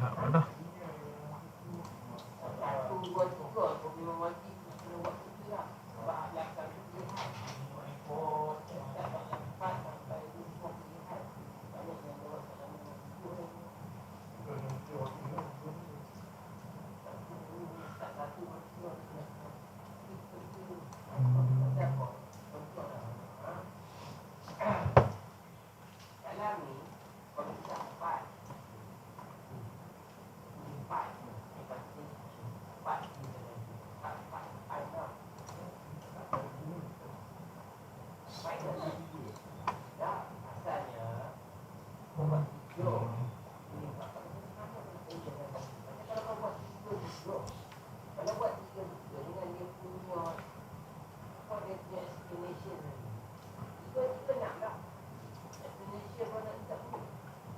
Tak dah.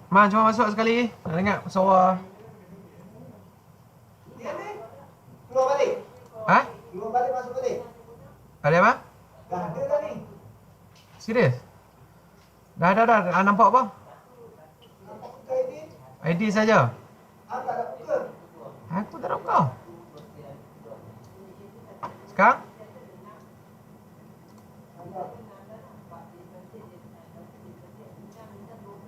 Man, cuma masuk sekali. Nak dengar suara. Keluar balik. Ha? Keluar balik, masuk balik. Ada apa? Dah ada dah ni. Serius? Dah. Nampak apa? Nampak buka ID? ID saja. Tak ada buka. Aku tak nak kau. Sekarang?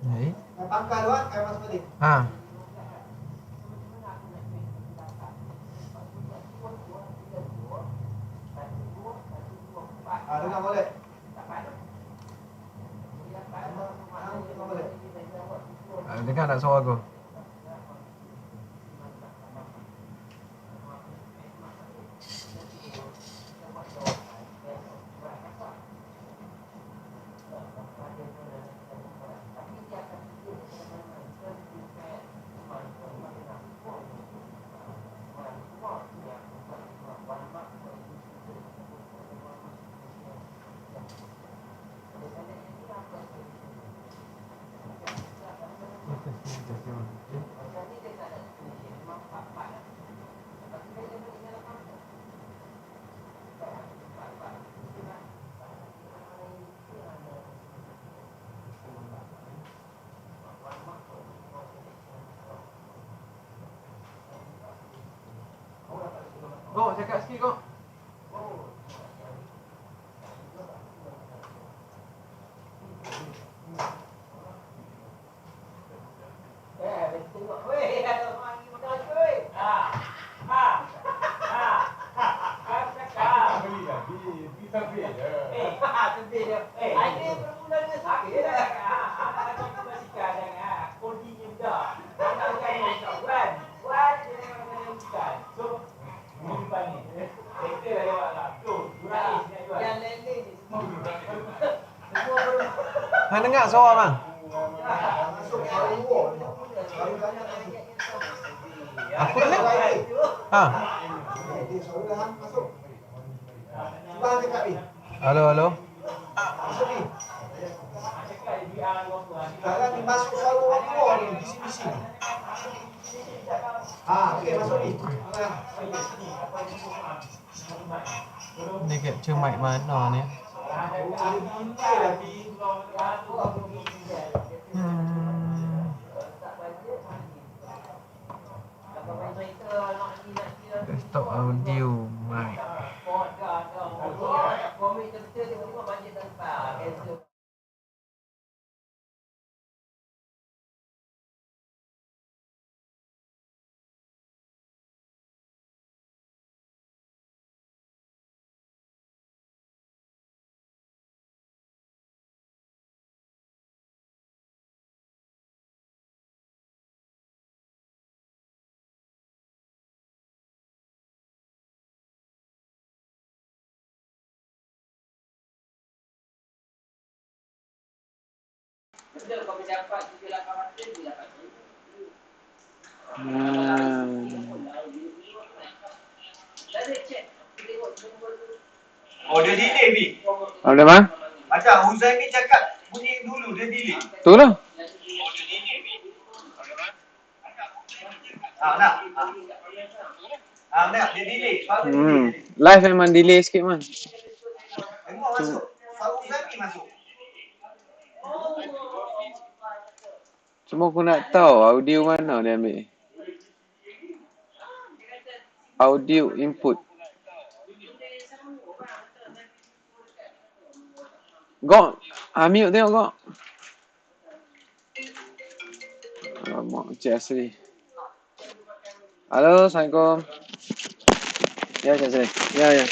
Baik. Dah pangkal luar, saya masuk balik. Ha. Dengar boleh. Dengar tak suara aku? Kau cakap sikit kau. Hang dengar suara bang? Aku dengar. Ha. Halo. Masuk ni. Jangan masuk selalu keluar ni, bising-bising. Okey, masuk ni. Ni capture mic mana ni? Desktop audio mic. Oh, dia delay, Bi. Apa bang? Macam Huzaimi cakap bunyi dulu, dia delay. Tu lah. Nak. Nak, dia delay. Baru dia delay. Live memang delay sikit man. Tengok masuk. Baru Huzaimi masuk. Cuma aku nak tahu audio mana dia ambil. Audio input. Gok, mute tengok gok. Alamak, Cik Asri. Halo, Assalamualaikum. Ya, Cik Asri. Ya.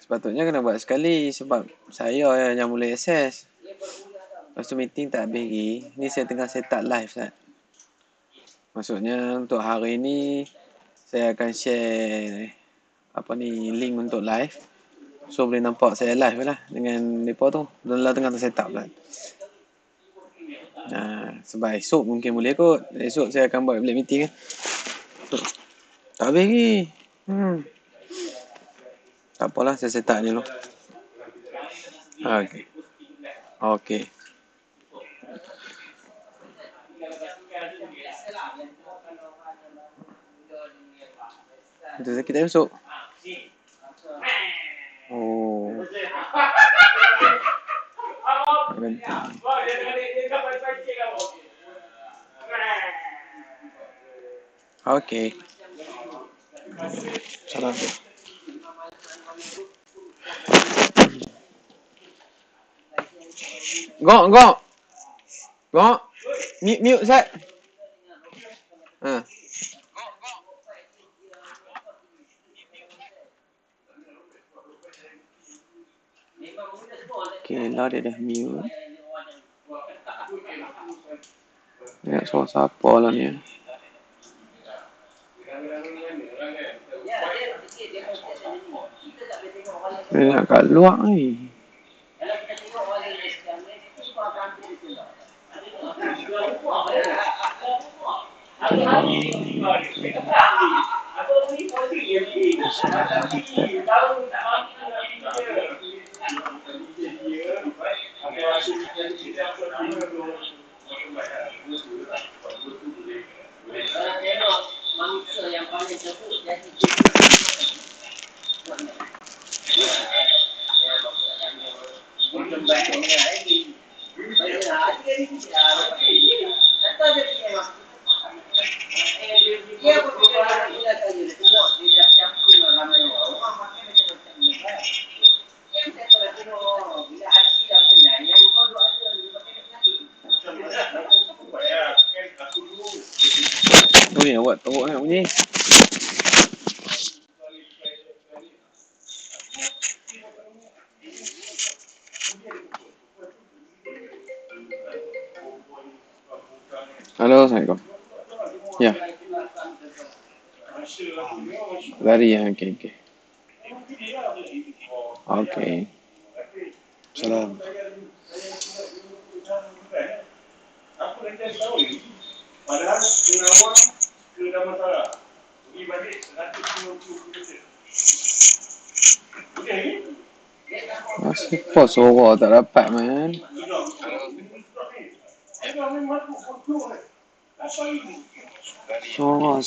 Sepatutnya kena buat sekali sebab saya yang boleh akses. Lepas tu meeting tak habis lagi. Ni saya tengah set up live kan. Maksudnya untuk hari ni saya akan share link untuk live. So boleh nampak saya live lah dengan mereka tu. Dalam tengah set up kan. Sebab esok mungkin boleh kot. Esok saya akan buat black meeting kan. Tak habis lagi. Tak apalah, saya set up ni dulu. Okey. Itu kita masuk. Oh. Okey. Salam. Gok. Mute Zat. Okay, lah dia dah mute. Ingat suara siapa lah ni. Dia nak kat luar ni. Ni awak teruk kan bunyi. Halo, Assalamualaikum. Ya. Lari ya, okey. Okey. Salam. Padahal penawar ke Damansara. Pergi balik 150 km. Masih pos suara tak dapat man. Suara.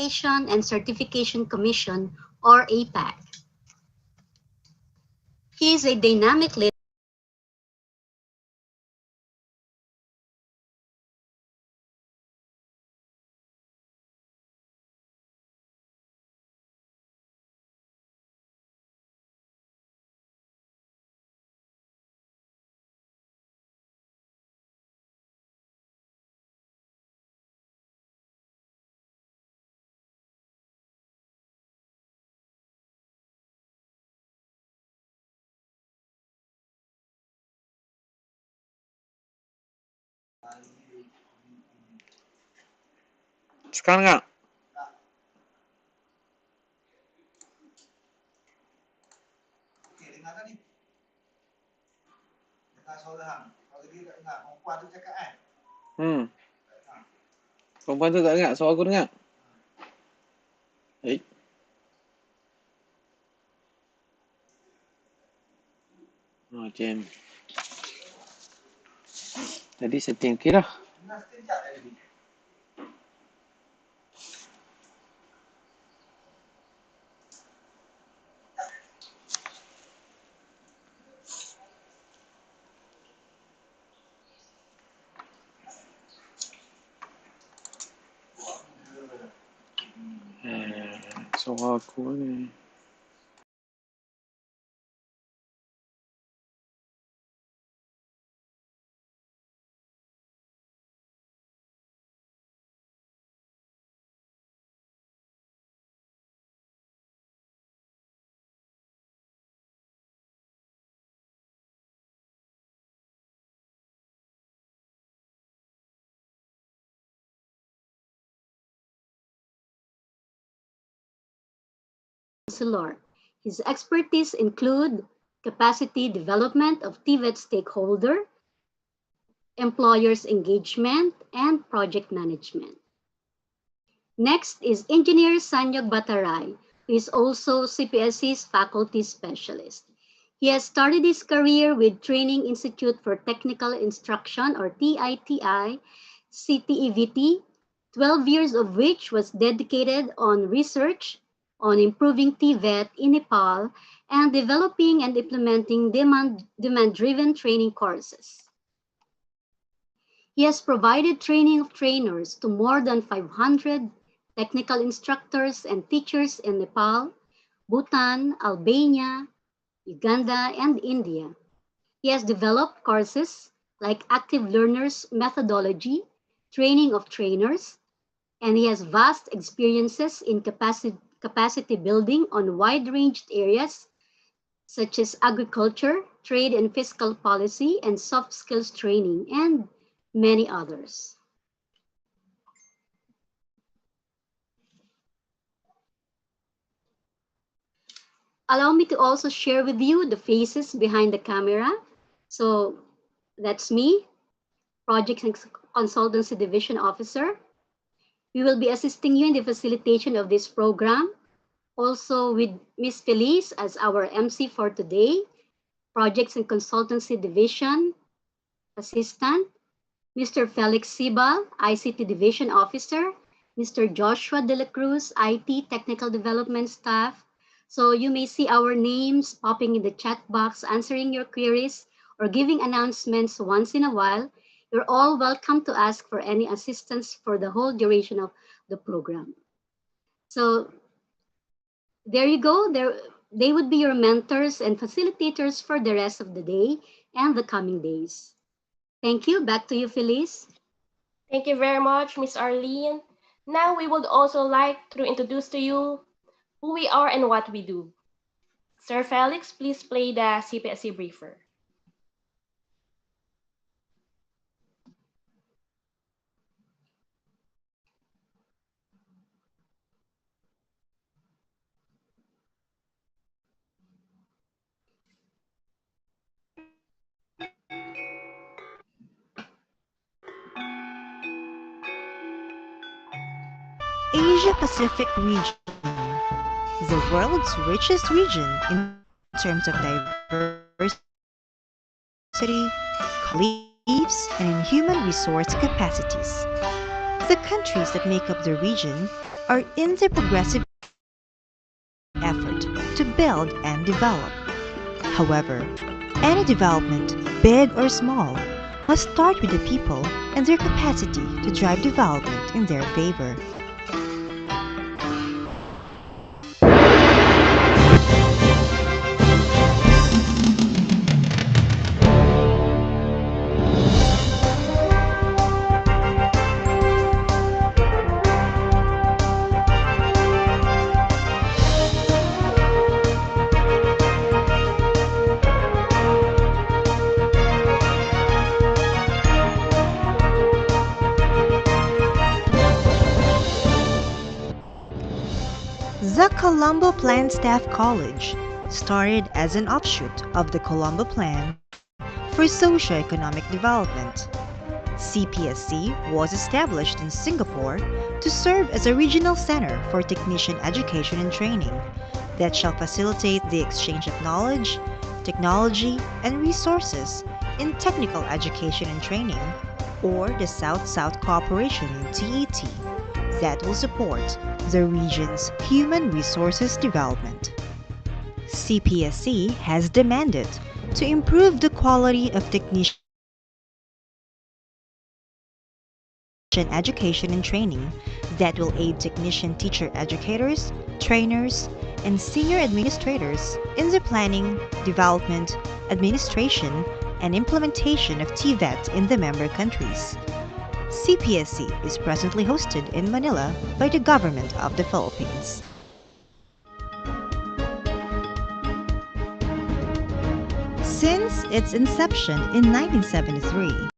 Accreditation and Certification Commission, or APAC. He is a dynamic leader Sekarang nggak? Oke, dengar tadi. Dengar suara hang. Kalau dia tak dengar, perempuan tu cakap kan. Perempuan tu tak dengar, suara aku dengar. Jam. Tadi setting okey dah. Dengar sekejap tadi. Suara aku ni. counselor. His expertise include capacity development of TVET stakeholder, employers engagement, and project management. Next is Engineer Sanyog Bataray, who is also CPSC's faculty specialist. He has started his career with Training Institute for Technical Instruction, or TITI, CTEVT, 12 years of which was dedicated on research on improving TVET in Nepal and developing and implementing demand-driven training courses. He has provided training of trainers to more than 500 technical instructors and teachers in Nepal, Bhutan, Albania, Uganda, and India. He has developed courses like Active Learners Methodology, Training of Trainers, and he has vast experiences in capacity building on wide-ranged areas such as agriculture, trade and fiscal policy, and soft skills training, and many others. Allow me to also share with you the faces behind the camera. So that's me, Project and Consultancy Division Officer. We will be assisting you in the facilitation of this program. Also with Ms. Felice as our MC for today, Projects and Consultancy Division Assistant, Mr. Felix Sibal, ICT Division Officer, Mr. Joshua De La Cruz, IT Technical Development Staff. So you may see our names popping in the chat box, answering your queries or giving announcements once in a while. You're all welcome to ask for any assistance for the whole duration of the program. So there you go. They would be your mentors and facilitators for the rest of the day and the coming days. Thank you. Back to you, Felice. Thank you very much, Ms. Arlene. Now we would also like to introduce to you who we are and what we do. Sir Felix, please play the CPSC briefer. Asia Pacific region is the world's richest region in terms of diversity, beliefs, and in human resource capacities. the countries that make up the region are in the progressive effort to build and develop. However, any development, big or small, must start with the people and their capacity to drive development in their favor. The Colombo Plan Staff College started as an offshoot of the Colombo Plan for Socio-Economic Development. CPSC was established in Singapore to serve as a regional center for technician education and training that shall facilitate the exchange of knowledge, technology, and resources in technical education and training, or the South-South Cooperation TET, that will support the region's human resources development. CPSC has demanded to improve the quality of technician education and training that will aid technician teacher educators, trainers, and senior administrators in the planning, development, administration, and implementation of TVET in the member countries. CPSC is presently hosted in Manila by the Government of the Philippines. Since its inception in 1973,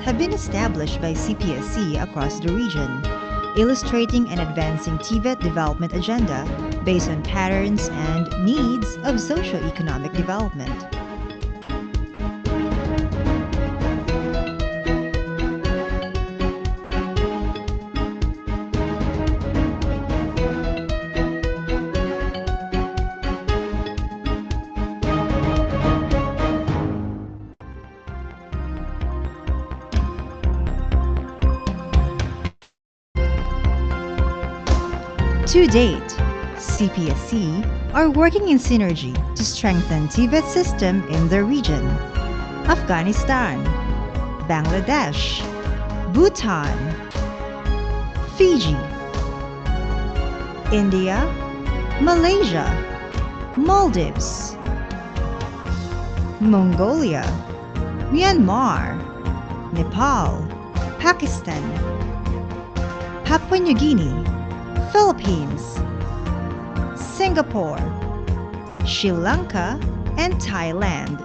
have been established by CPSC across the region, illustrating and advancing TVET development agenda based on patterns and needs of socio-economic development. To date, CPSC are working in synergy to strengthen TVET system in the region. Afghanistan, Bangladesh, Bhutan, Fiji, India, Malaysia, Maldives, Mongolia, Myanmar, Nepal, Pakistan, Papua New Guinea, Philippines, Singapore, Sri Lanka, and Thailand.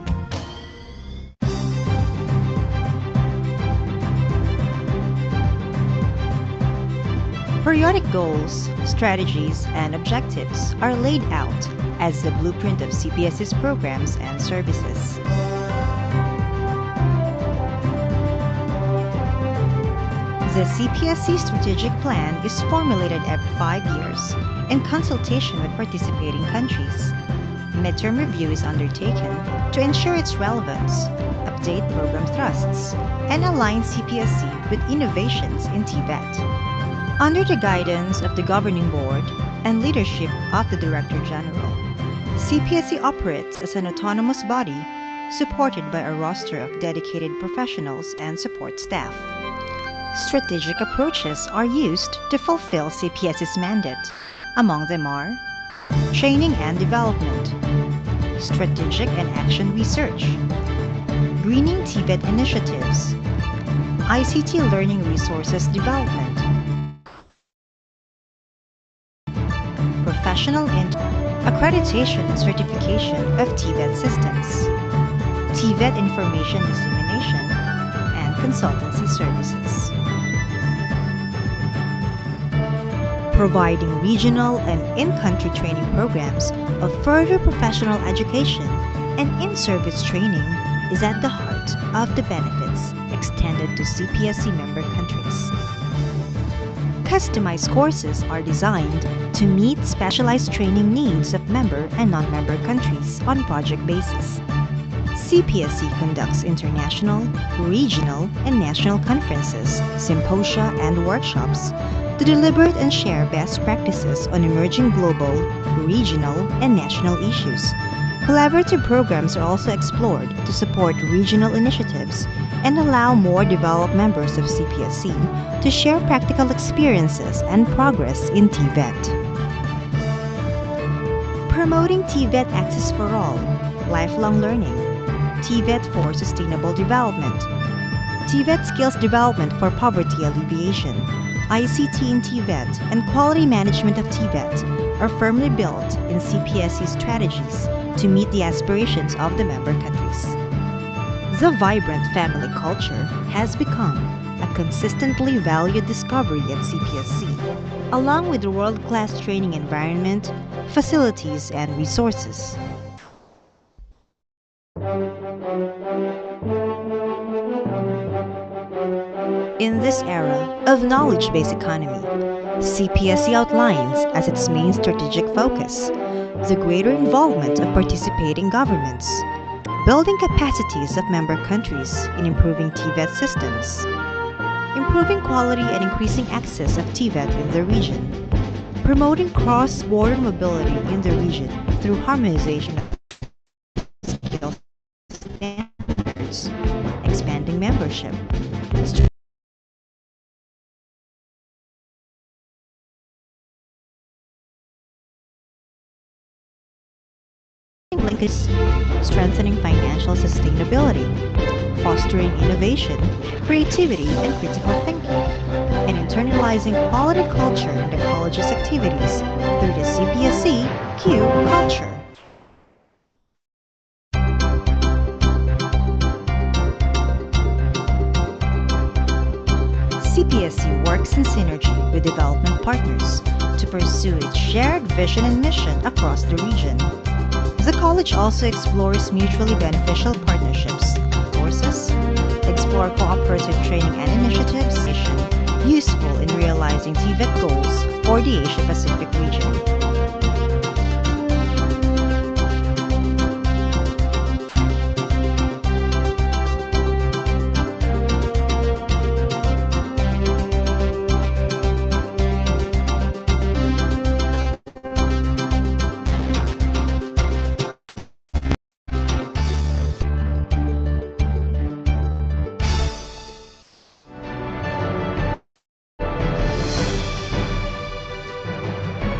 Periodic goals, strategies, and objectives are laid out as the blueprint of CPS's programs and services. The CPSC strategic plan is formulated every 5 years in consultation with participating countries. Midterm review is undertaken to ensure its relevance, update program thrusts, and align CPSC with innovations in TVET. Under the guidance of the Governing Board and leadership of the Director General, CPSC operates as an autonomous body supported by a roster of dedicated professionals and support staff. Strategic approaches are used to fulfill CPS's mandate. Among them are training and development, strategic and action research, greening TVET initiatives, ICT learning resources development, professional accreditation and certification of TVET systems, TVET information dissemination, and consultancy services. Providing regional and in-country training programs of further professional education and in-service training is at the heart of the benefits extended to CPSC member countries. Customized courses are designed to meet specialized training needs of member and non-member countries on project basis. CPSC conducts international, regional, and national conferences, symposia, and workshops to deliberate and share best practices on emerging global, regional, and national issues. Collaborative programs are also explored to support regional initiatives and allow more developed members of CPSC to share practical experiences and progress in TVET. Promoting TVET access for all, lifelong learning, TVET for sustainable development, TVET skills development for poverty alleviation, ICT in TVET, and quality management of TVET are firmly built in CPSC strategies to meet the aspirations of the member countries. The vibrant family culture has become a consistently valued discovery at CPSC, along with the world-class training environment, facilities, and resources. In this era of knowledge-based economy, CPSC outlines as its main strategic focus the greater involvement of participating governments, building capacities of member countries in improving TVET systems, improving quality and increasing access of TVET in the region, promoting cross-border mobility in the region through harmonization of skills standards, expanding membership, linkages, strengthening financial sustainability, fostering innovation, creativity, and critical thinking, and internalizing quality culture in the college's activities through the CPSC Q culture. CPSC works in synergy with development partners to pursue its shared vision and mission across the region. The college also explores mutually beneficial partnerships, courses, explore cooperative training and initiatives useful in realizing TVET goals for the Asia-Pacific region.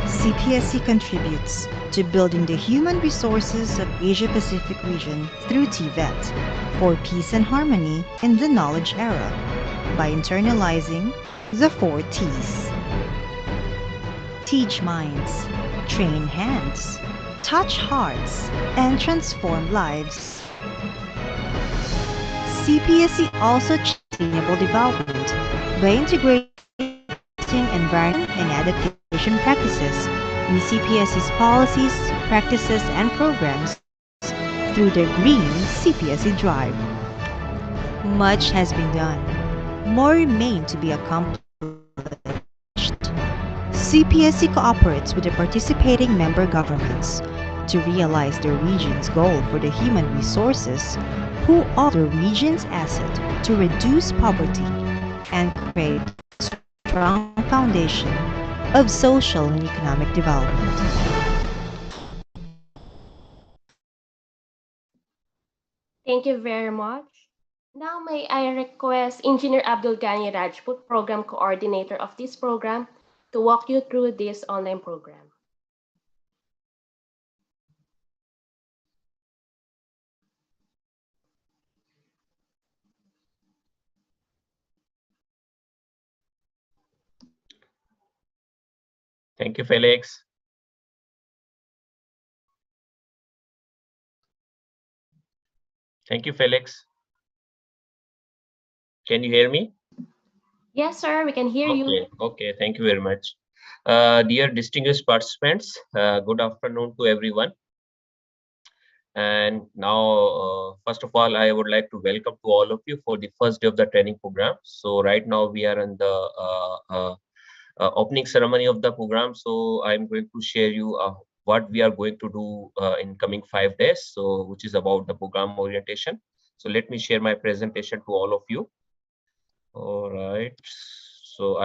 CPSC contributes to building the human resources of Asia-Pacific region through TVET for peace and harmony in the knowledge era by internalizing the 4 T's. Teach minds, train hands, touch hearts, and transform lives. CPSC also sustainable development by integrating environment and adaptation practices in CPSC's policies, practices, and programs through the Green CPSC Drive. Much has been done. More remain to be accomplished. CPSC cooperates with the participating member governments to realize the region's goal for the human resources who are the region's asset to reduce poverty and create a strong foundation of social and economic development. Thank you very much. Now may I request Engineer Abdul Ghani Rajput, Program Coordinator of this program, to walk you through this online program. Thank you, Felix. Thank you, Felix. Can you hear me? Yes, sir, we can hear you. Okay, thank you very much. Dear distinguished participants, good afternoon to everyone. And now, first of all, I would like to welcome to all of you for the first day of the training program. So right now we are in the opening ceremony of the program. So I'm going to share you what we are going to do in coming 5 days, so which is about the program orientation. So let me share my presentation to all of you. All right, so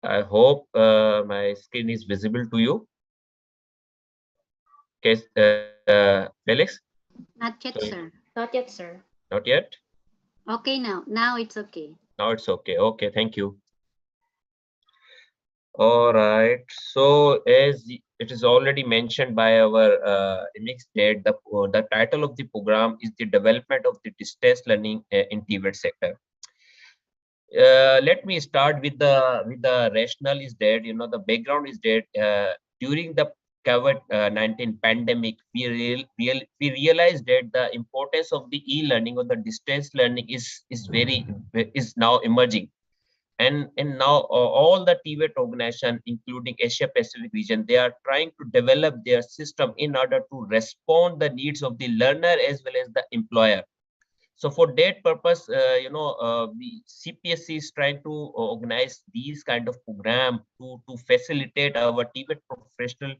I hope my screen is visible to you. Okay, Felix? Not yet, Sorry, sir. Not yet, sir. not yet? Okay now. Now it's okay. Now it's okay. Okay, thank you. All right. So as it is already mentioned by our MX dad, the title of the program is the development of the distance learning in TVET sector. Let me start with the rationale is that, the background is that during the COVID-19 pandemic, we realized that the importance of the e-learning or the distance learning is now emerging. And now all the TVET organization, including Asia Pacific region, they are trying to develop their system in order to respond the needs of the learner as well as the employer. So for that purpose, CPSC is trying to organize these kind of program to facilitate our TVET professional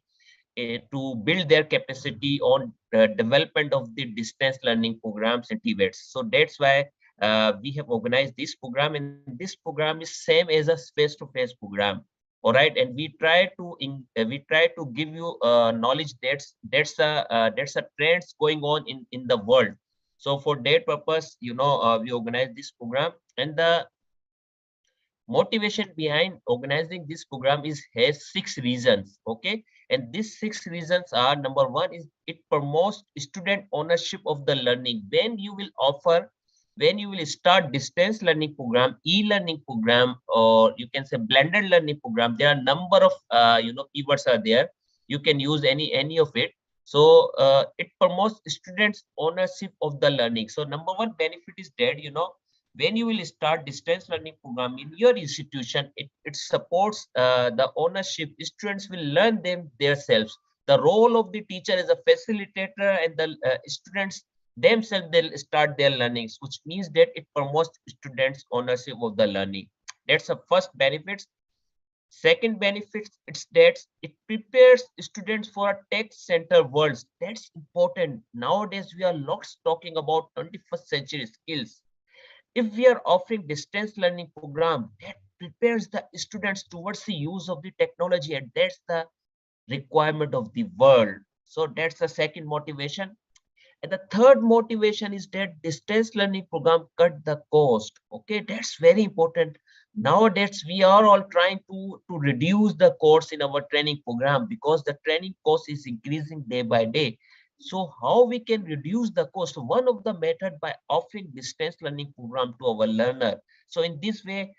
to build their capacity on development of the distance learning programs in TVETs. So that's why we have organized this program, and this program is same as a face-to-face program. All right, and we try to give you knowledge that's a trends going on in the world. So for that purpose, we organize this program, and the motivation behind organizing this program is has 6 reasons. Okay, and these 6 reasons are: number one is it promotes student ownership of the learning. When you will start distance learning program, e-learning program, or you can say blended learning program, there are number of keywords are there. You can use any of it. So it promotes students ownership of the learning. So number one benefit is that, when you will start distance learning program in your institution, it supports the ownership. Students will learn them themselves. The role of the teacher is a facilitator, and the students themselves, they'll start their learnings, which means that it promotes students ownership of the learning. That's the first benefit. Second benefit, it's that it prepares students for a tech-center world. That's important. Nowadays, we are lots talking about 21st century skills. If we are offering distance learning program, that prepares the students towards the use of the technology, and that's the requirement of the world. So that's the second motivation. And the third motivation is that distance learning program cut the cost. Okay, that's very important. Nowadays, we are all trying to reduce the cost in our training program because the training cost is increasing day by day. So how we can reduce the cost? One of the method by offering distance learning program to our learner. So in this way,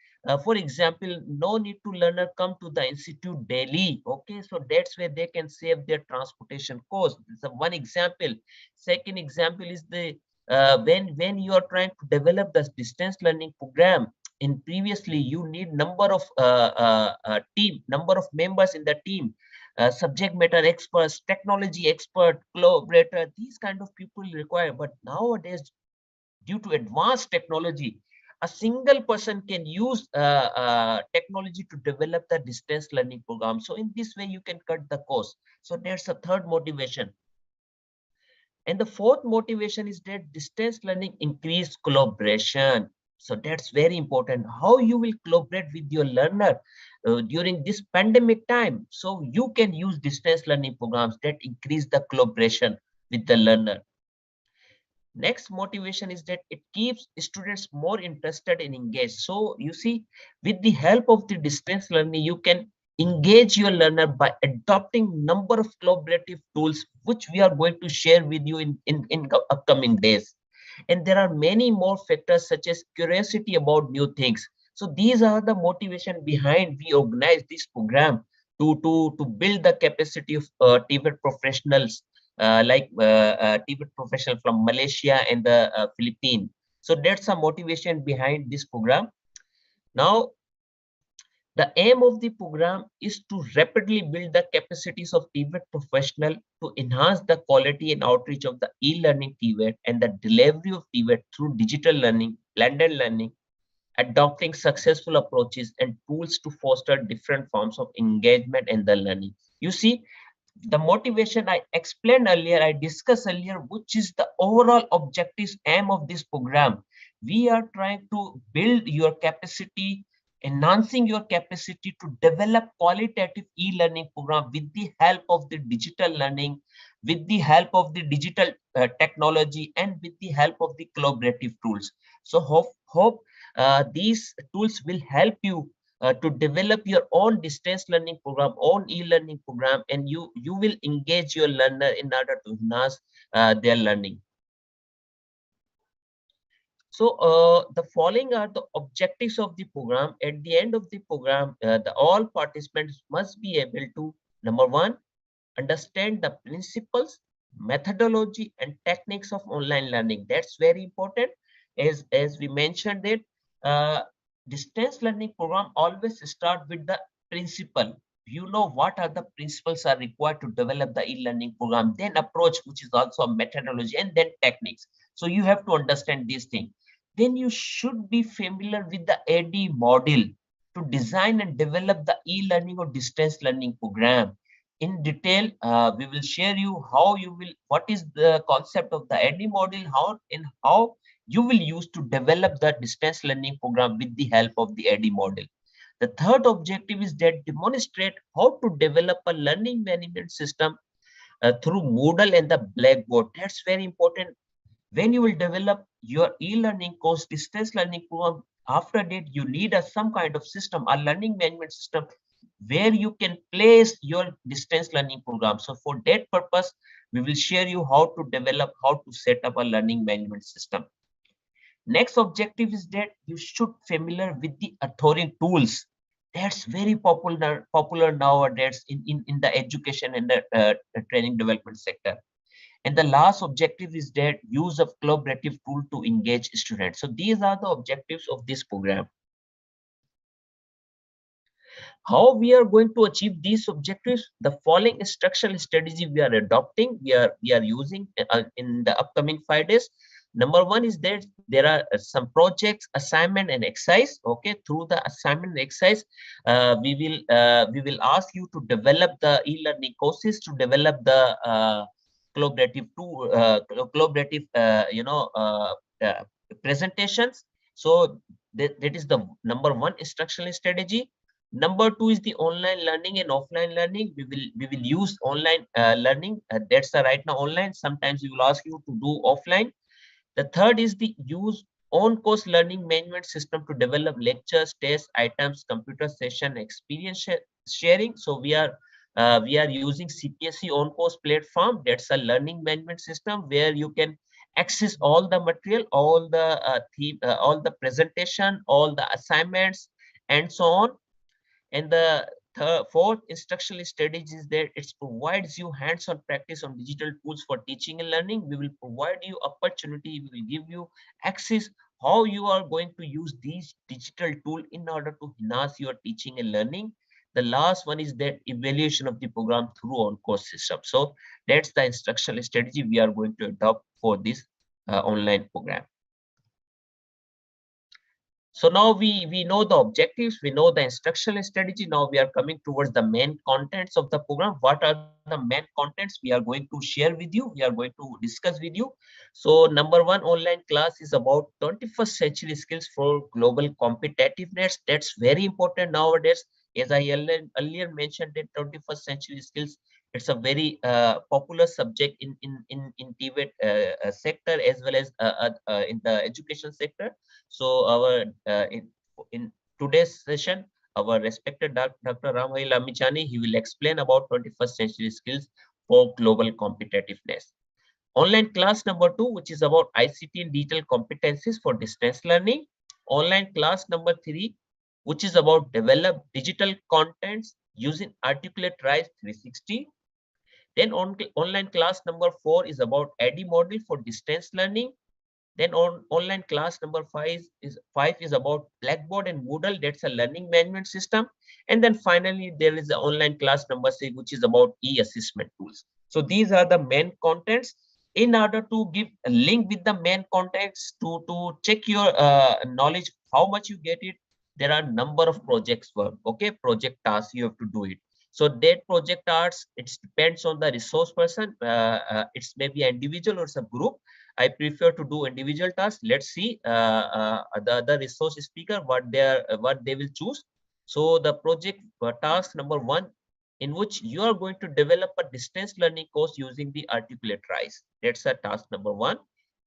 for example, no need to learner come to the institute daily. Okay, so that's where they can save their transportation cost. It's one example. Second example is the when you are trying to develop the distance learning program. In previously, you need number of number of members in the team, subject matter experts, technology expert, collaborator. These kind of people require. But nowadays, due to advanced technology, a single person can use technology to develop the distance learning program. So in this way, you can cut the cost. So that's the third motivation. And the fourth motivation is that distance learning increase collaboration. So that's very important. How you will collaborate with your learner during this pandemic time. So you can use distance learning programs that increase the collaboration with the learner. Next motivation is that it keeps students more interested and engaged. So you see, with the help of the distance learning, you can engage your learner by adopting number of collaborative tools, which we are going to share with you in upcoming days. And there are many more factors such as curiosity about new things. So these are the motivation behind we organize this program to build the capacity of TVET professionals TVET professional from Malaysia and the Philippines. So that's a motivation behind this program. Now, the aim of the program is to rapidly build the capacities of TVET professional to enhance the quality and outreach of the e-learning TVET and the delivery of TVET through digital learning, blended learning, adopting successful approaches and tools to foster different forms of engagement and the learning. You see, the motivation I explained earlier, I discussed earlier, which is the overall objectives aim of this program. We are trying to build your capacity, enhancing your capacity to develop qualitative e-learning program with the help of the digital learning, with the help of the digital technology, and with the help of the collaborative tools. So hope these tools will help you to develop your own distance learning program, own e-learning program, and you will engage your learner in order to enhance their learning. So the following are the objectives of the program. At the end of the program, all participants must be able to, number one, understand the principles, methodology, and techniques of online learning. That's very important. As we mentioned it, uh, distance learning program always start with the principle. You know what are the principles are required to develop the e-learning program, then approach, which is also a methodology, and then techniques. So you have to understand these things. Then you should be familiar with the AD model to design and develop the e-learning or distance learning program in detail. We will share you how you will, what is the concept of the AD model, how you will use to develop the distance learning program with the help of the AD model. The third objective is that demonstrate how to develop a learning management system through Moodle and the Blackboard. That's very important. When you will develop your e-learning course, distance learning program, after that you need some kind of system, a learning management system where you can place your distance learning program. So for that purpose, we will share you how to develop, how to set up a learning management system. Next objective is that you should familiar with the authoring tools. That's very popular nowadays in the education and the training development sector. And the last objective is that use of collaborative tool to engage students. So these are the objectives of this program. How we are going to achieve these objectives? The following instructional strategy we are adopting, we are using in the upcoming 5 days. Number one is that there are some projects, assignment, and exercise. Okay, through the assignment and exercise, we will ask you to develop the e-learning courses, to develop the collaborative tool, collaborative presentations. So that is the number one instructional strategy. Number two is the online learning and offline learning. We will use online learning. That's right now online. Sometimes we will ask you to do offline. The third is the use on-course learning management system to develop lectures, tests, items, computer session, experience sharing. So we are using CPSC on-course platform. That's a learning management system where you can access all the material, all the all the presentation, all the assignments, and so on. And the fourth instructional strategy is that it provides you hands-on practice on digital tools for teaching and learning. We will provide you opportunity, we will give you access how you are going to use these digital tool in order to enhance your teaching and learning. The last one is that evaluation of the program through on-course system. So that's the instructional strategy we are going to adopt for this online program. So now we know the objectives, we know the instructional strategy. Now we are coming towards the main contents of the program. What are the main contents we are going to share with you? We are going to discuss with you. So number one, online class is about 21st century skills for global competitiveness. That's very important nowadays. As I earlier mentioned, that 21st century skills, it's a very popular subject in TVET sector as well as in the education sector. So our in today's session, our respected Dr. Ramhai Lamichani, he will explain about 21st century skills for global competitiveness. Online class number 2, which is about ICT and digital competencies for distance learning. Online class number 3, which is about develop digital contents using Articulate Rise 360. Then online class number 4 is about AD model for distance learning. Then online class number 5 is about Blackboard and Moodle. That's a learning management system. And then finally, there is the online class number 6, which is about e-assessment tools. So these are the main contents. In order to give a link with the main contents to check your knowledge how much you get it? There are number of projects work, okay, project tasks you have to do it. So that project tasks, it depends on the resource person. It's maybe an individual or it's a group. I prefer to do individual tasks. Let's see the other resource speaker what they will choose. So the project task number 1, in which you are going to develop a distance learning course using the articulate RISE. That's a task number 1.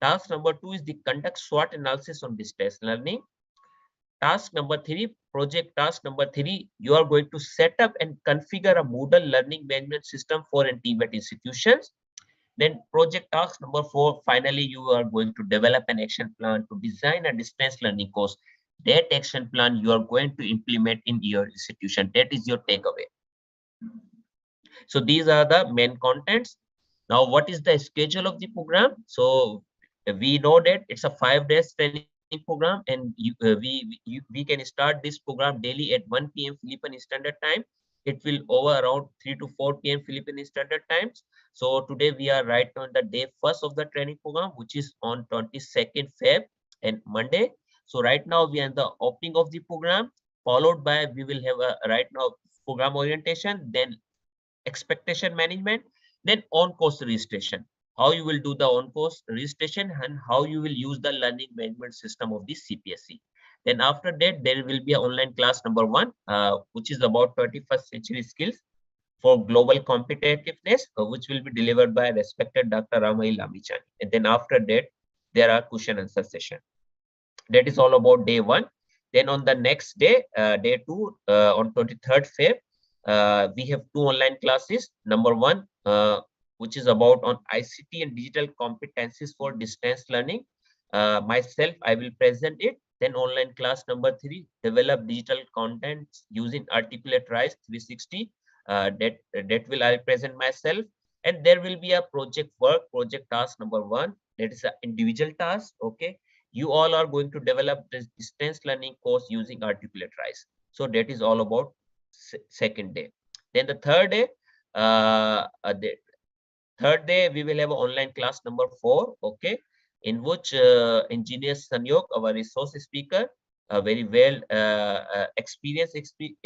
Task number 2 is the conduct SWOT analysis on distance learning. Task number 3, project task number 3, you are going to set up and configure a Moodle learning management system for TVET institutions. Then project task number 4, finally, you are going to develop an action plan to design a distance learning course. That action plan you are going to implement in your institution. That is your takeaway. So these are the main contents. Now, what is the schedule of the program? So we know that it's a 5-day training program, and we can start this program daily at 1 p.m. Philippine Standard Time. It will over around 3 to 4 p.m. Philippine Standard Times. So today we are right on the day 1st of the training program, which is on 22nd Feb and Monday. So right now we are in the opening of the program, followed by we will have a right now program orientation, then expectation management, then on-course registration. How you will do the on-course registration and how you will use the learning management system of the CPSC. Then after that, there will be an online class number 1, which is about 21st century skills for global competitiveness, which will be delivered by respected Dr. Ramai Lamichani. And then after that, there are question answer session. That is all about day 1. Then on the next day, day 2, on 23rd Feb, we have 2 online classes. Number 1, which is about on ICT and digital competencies for distance learning. Myself, I will present it. Then online class number 3, develop digital content using articulate RISE 360. That will I present myself. And there will be a project work, project task number 1. That is an individual task. Okay. You all are going to develop this distance learning course using articulate RISE. So that is all about second day. Then the third day, we will have online class number 4, okay, in which engineer Sanyog, our resource speaker, a very well experienced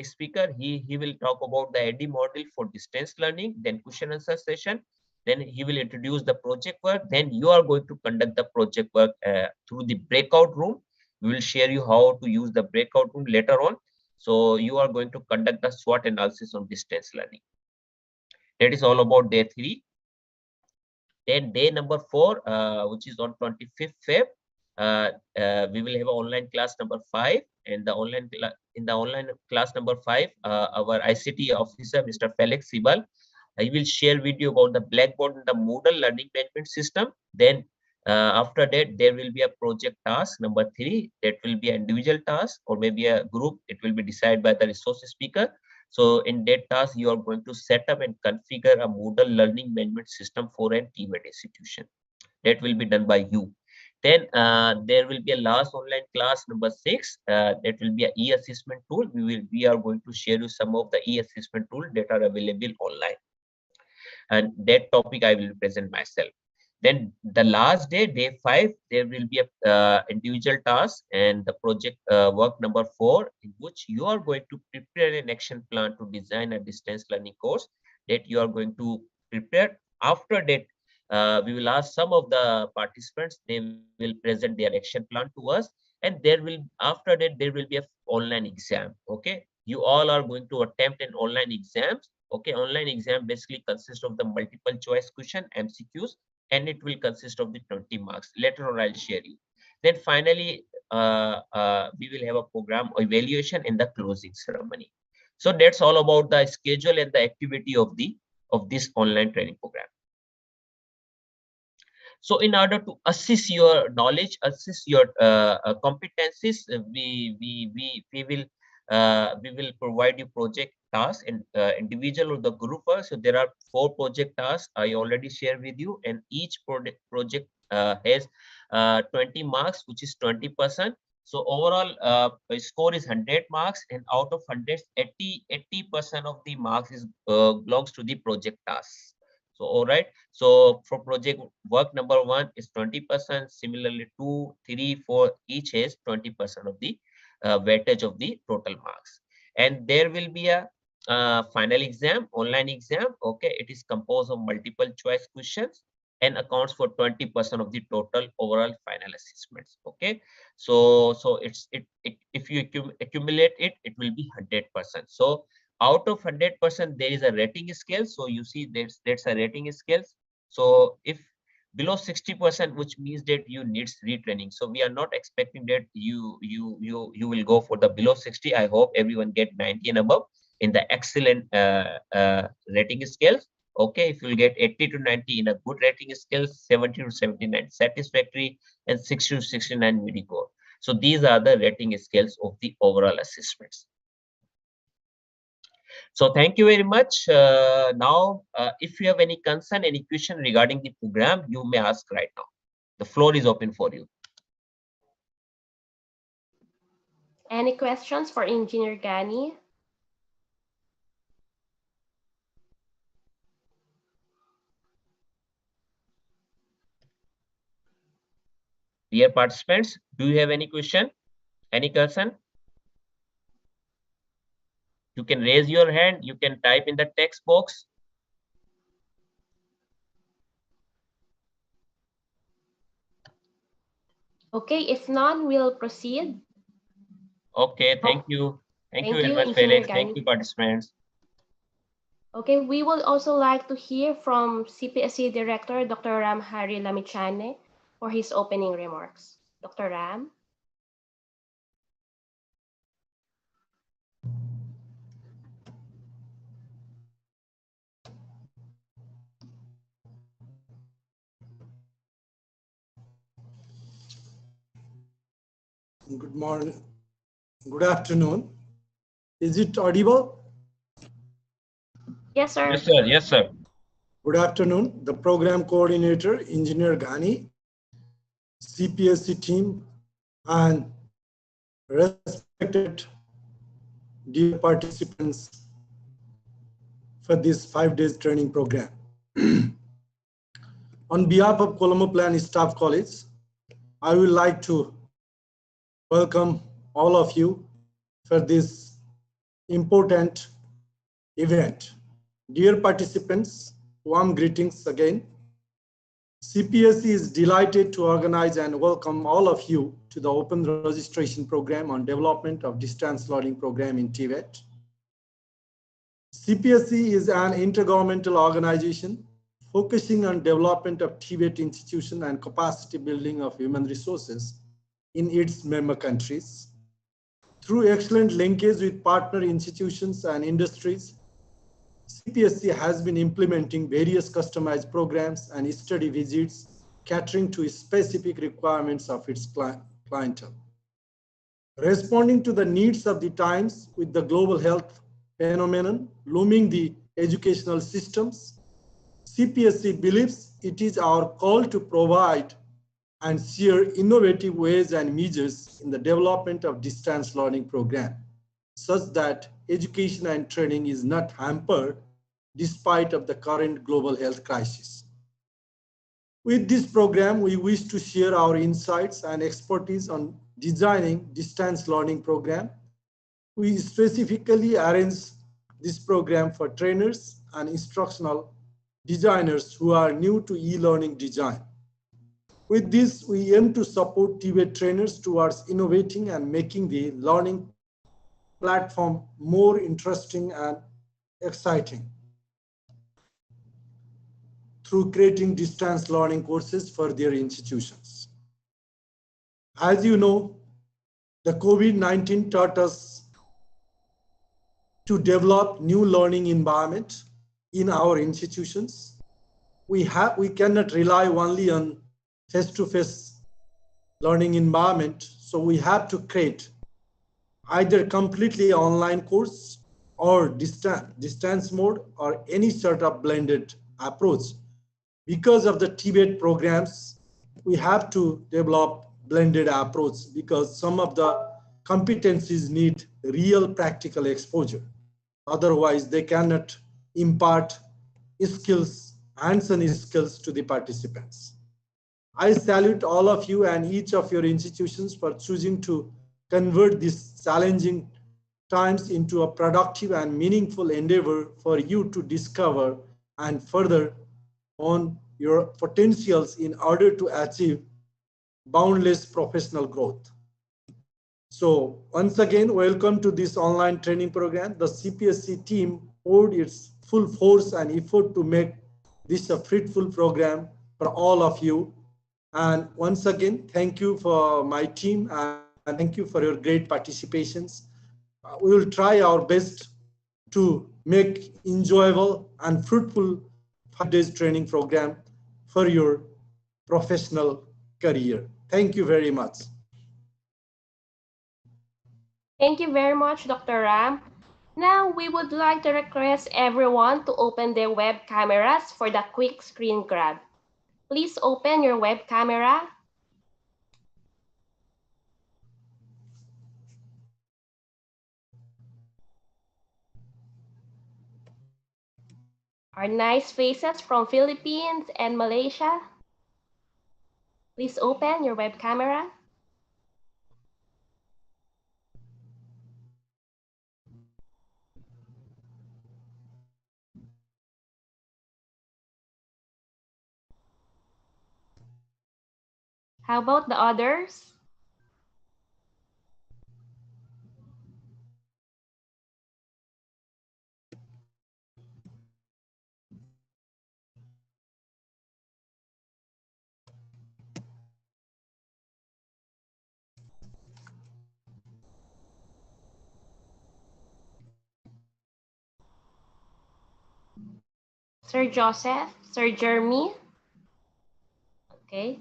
speaker, he will talk about the AD model for distance learning, then question answer session. Then he will introduce the project work. Then you are going to conduct the project work through the breakout room. We will share you how to use the breakout room later on. So you are going to conduct the SWOT analysis on distance learning. That is all about day 3. Then day number 4, which is on 25th Feb, we will have online class number 5. And in the online class number 5, our ICT officer, Mr. Felix Sibal, I will share with you about the Blackboard and the Moodle learning management system. Then after that, there will be a project task number 3. That will be an individual task or maybe a group. It will be decided by the resource speaker. So in that task, you are going to set up and configure a Moodle learning management system for an TVET institution. That will be done by you. Then there will be a last online class number 6. That will be an e-assessment tool. We are going to share you some of the e-assessment tools that are available online. And that topic I will present myself. Then the last day, day 5, there will be a individual task and the project work number 4, in which you are going to prepare an action plan to design a distance learning course that you are going to prepare. After that, we will ask some of the participants, they will present their action plan to us, and after that there will be an online exam. Okay, you all are going to attempt an online exams. Okay, online exam basically consists of the multiple choice question, MCQs, and it will consist of the 20 marks. Later on, I'll share you. Then finally, we will have a program evaluation in the closing ceremony. So that's all about the schedule and the activity of this online training program. So in order to assess your knowledge, assess your competencies, we will provide you project tasks and individual or the group work. So there are 4 project tasks I already shared with you, and each project has 20 marks, which is 20%. So overall score is 100 marks, and out of 100, 80% of the marks is belongs to the project tasks. So all right. So for project work number 1 is 20%. Similarly, 2, 3, 4 each is 20% of the weightage of the total marks. And there will be a final exam, online exam. Okay, it is composed of multiple choice questions and accounts for 20% of the total overall final assessments. Okay, so if you accumulate it, it will be 100%. So out of 100%, there is a rating scale. So you see that's a rating scale. So if below 60%, which means that you need retraining. So we are not expecting that you will go for the below 60. I hope everyone get 90 and above in the excellent rating scales. Okay, if you'll get 80 to 90 in a good rating scale, 70 to 79 satisfactory, and 60 to 69 mediocre. So these are the rating scales of the overall assessments. So thank you very much. Now, if you have any concern, any question regarding the program, you may ask right now. The floor is open for you. Any questions for Engineer Gani? Dear participants, do you have any question, any concern? You can raise your hand. You can type in the text box. Okay, if none, we'll proceed. Okay, thank you. Thank you Thank very you, much, Engineer Felix. Gani. Thank you, participants. Okay, we would also like to hear from CPSC Director Dr. Ram Hari Lamichane for his opening remarks. Dr. Ram. Good morning. Good afternoon. Is it audible? Yes, sir. Yes, sir. Yes, sir. Good afternoon. The program coordinator, Engineer Ghani, CPSC team, and respected dear participants for this 5 days training program. On behalf of Colombo Plan Staff College, I would like to welcome all of you for this important event. Dear participants, warm greetings again. CPSC is delighted to organize and welcome all of you to the open registration program on development of distance learning program in TVET. CPSC is an intergovernmental organization focusing on development of TVET institution and capacity building of human resources in its member countries. Through excellent linkage with partner institutions and industries, CPSC has been implementing various customized programs and study visits catering to specific requirements of its clientele. Responding to the needs of the times with the global health phenomenon looming the educational systems, CPSC believes it is our call to provide and share innovative ways and measures in the development of distance learning program, such that education and training is not hampered despite of the current global health crisis. With this program, we wish to share our insights and expertise on designing distance learning program. We specifically arrange this program for trainers and instructional designers who are new to e-learning design. With this, we aim to support TVET trainers towards innovating and making the learning platform more interesting and exciting through creating distance learning courses for their institutions. As you know, the COVID-19 taught us to develop new learning environment in our institutions. We cannot rely only on face-to-face learning environment, so we have to create either completely online course or distance mode or any sort of blended approach. Because of the TVET programs, we have to develop blended approach because some of the competencies need real practical exposure. Otherwise, they cannot impart skills hands-on skills to the participants. I salute all of you and each of your institutions for choosing to convert these challenging times into a productive and meaningful endeavor for you to discover and further on your potentials in order to achieve boundless professional growth. So once again, welcome to this online training program. The CPSC team poured its full force and effort to make this a fruitful program for all of you. And once again, thank you for my team and thank you for your great participations. We will try our best to make enjoyable and fruitful 5 days training program for your professional career. Thank you very much. Thank you very much, Dr. Ram. Now, we would like to request everyone to open their web cameras for the quick screen grab. Please open your web camera. Our nice faces from Philippines and Malaysia. Please open your web camera. How about the others? Sir Joseph, Sir Jeremy. Okay.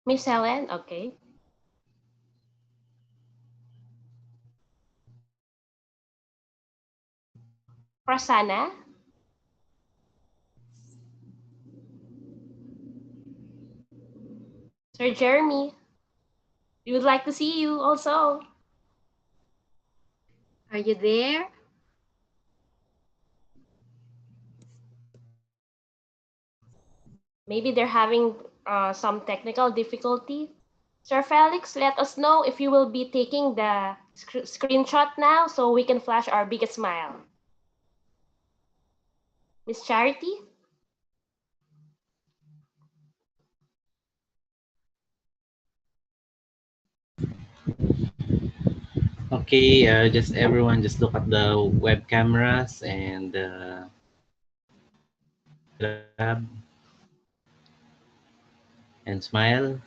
Miss Helen, okay. Prasanna. Sir Jeremy, we would like to see you also. Are you there? Maybe they're having some technical difficulty. Sir Felix, let us know if you will be taking the screenshot now so we can flash our biggest smile. Miss Charity? Okay, just everyone just look at the web cameras and grab and smile.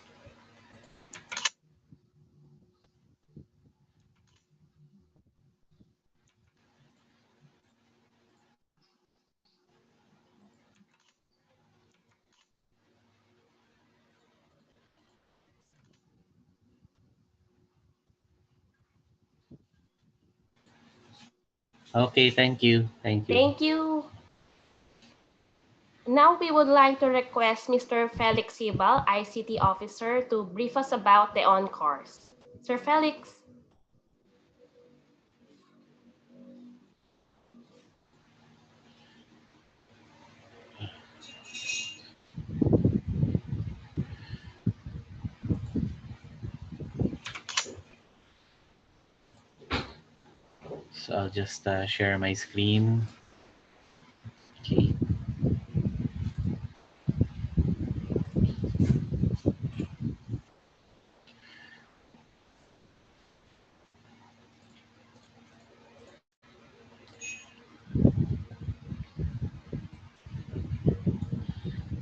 Okay, thank you. Thank you. Thank you. Now we would like to request Mr. Felix Sibal, ICT Officer, to brief us about the on-course. Sir Felix. So I'll just share my screen. Okay.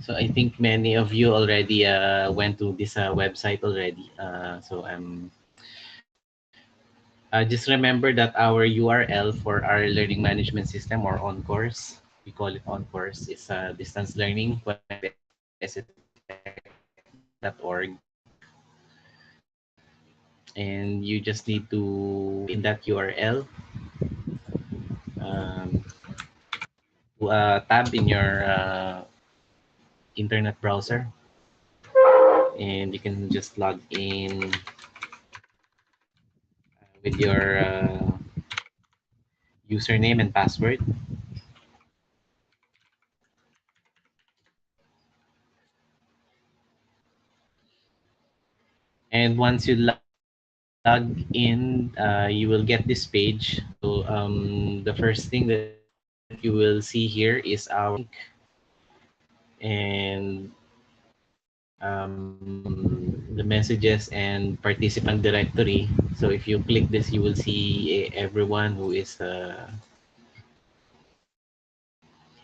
So I think many of you already went to this website already. Just remember that our URL for our learning management system or on course, we call it on course, is distance learning and you just need to in that URL. tab in your internet browser, and you can just log in with your username and password. And once you log in, you will get this page. So the first thing that you will see here is our link, and the messages and participant directory. So if you click this, you will see everyone who is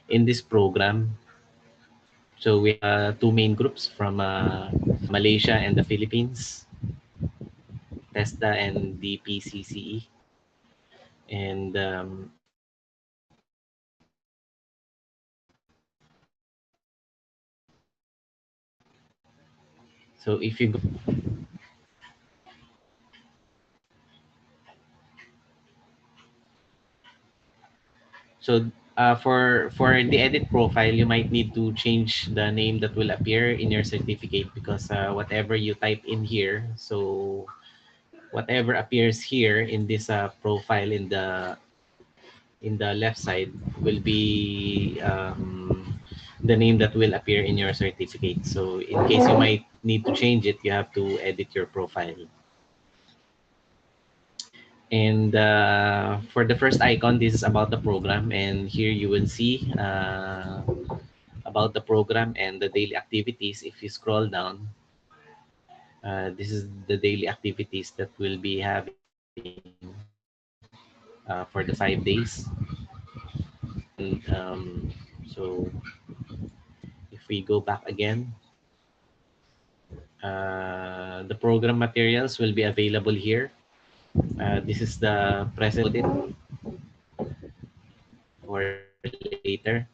in this program. So we have two main groups from Malaysia and the Philippines, TESDA and DPCCE. And so if you go, so for the edit profile, you might need to change the name that will appear in your certificate, because whatever you type in here, so whatever appears here in this profile in the left side will be the name that will appear in your certificate. So in case you might need to change it, you have to edit your profile. And for the first icon, this is about the program, and here you will see about the program and the daily activities. If you scroll down, this is the daily activities that we'll be having for the 5 days. And so if we go back again, the program materials will be available here. This is the present audit for later,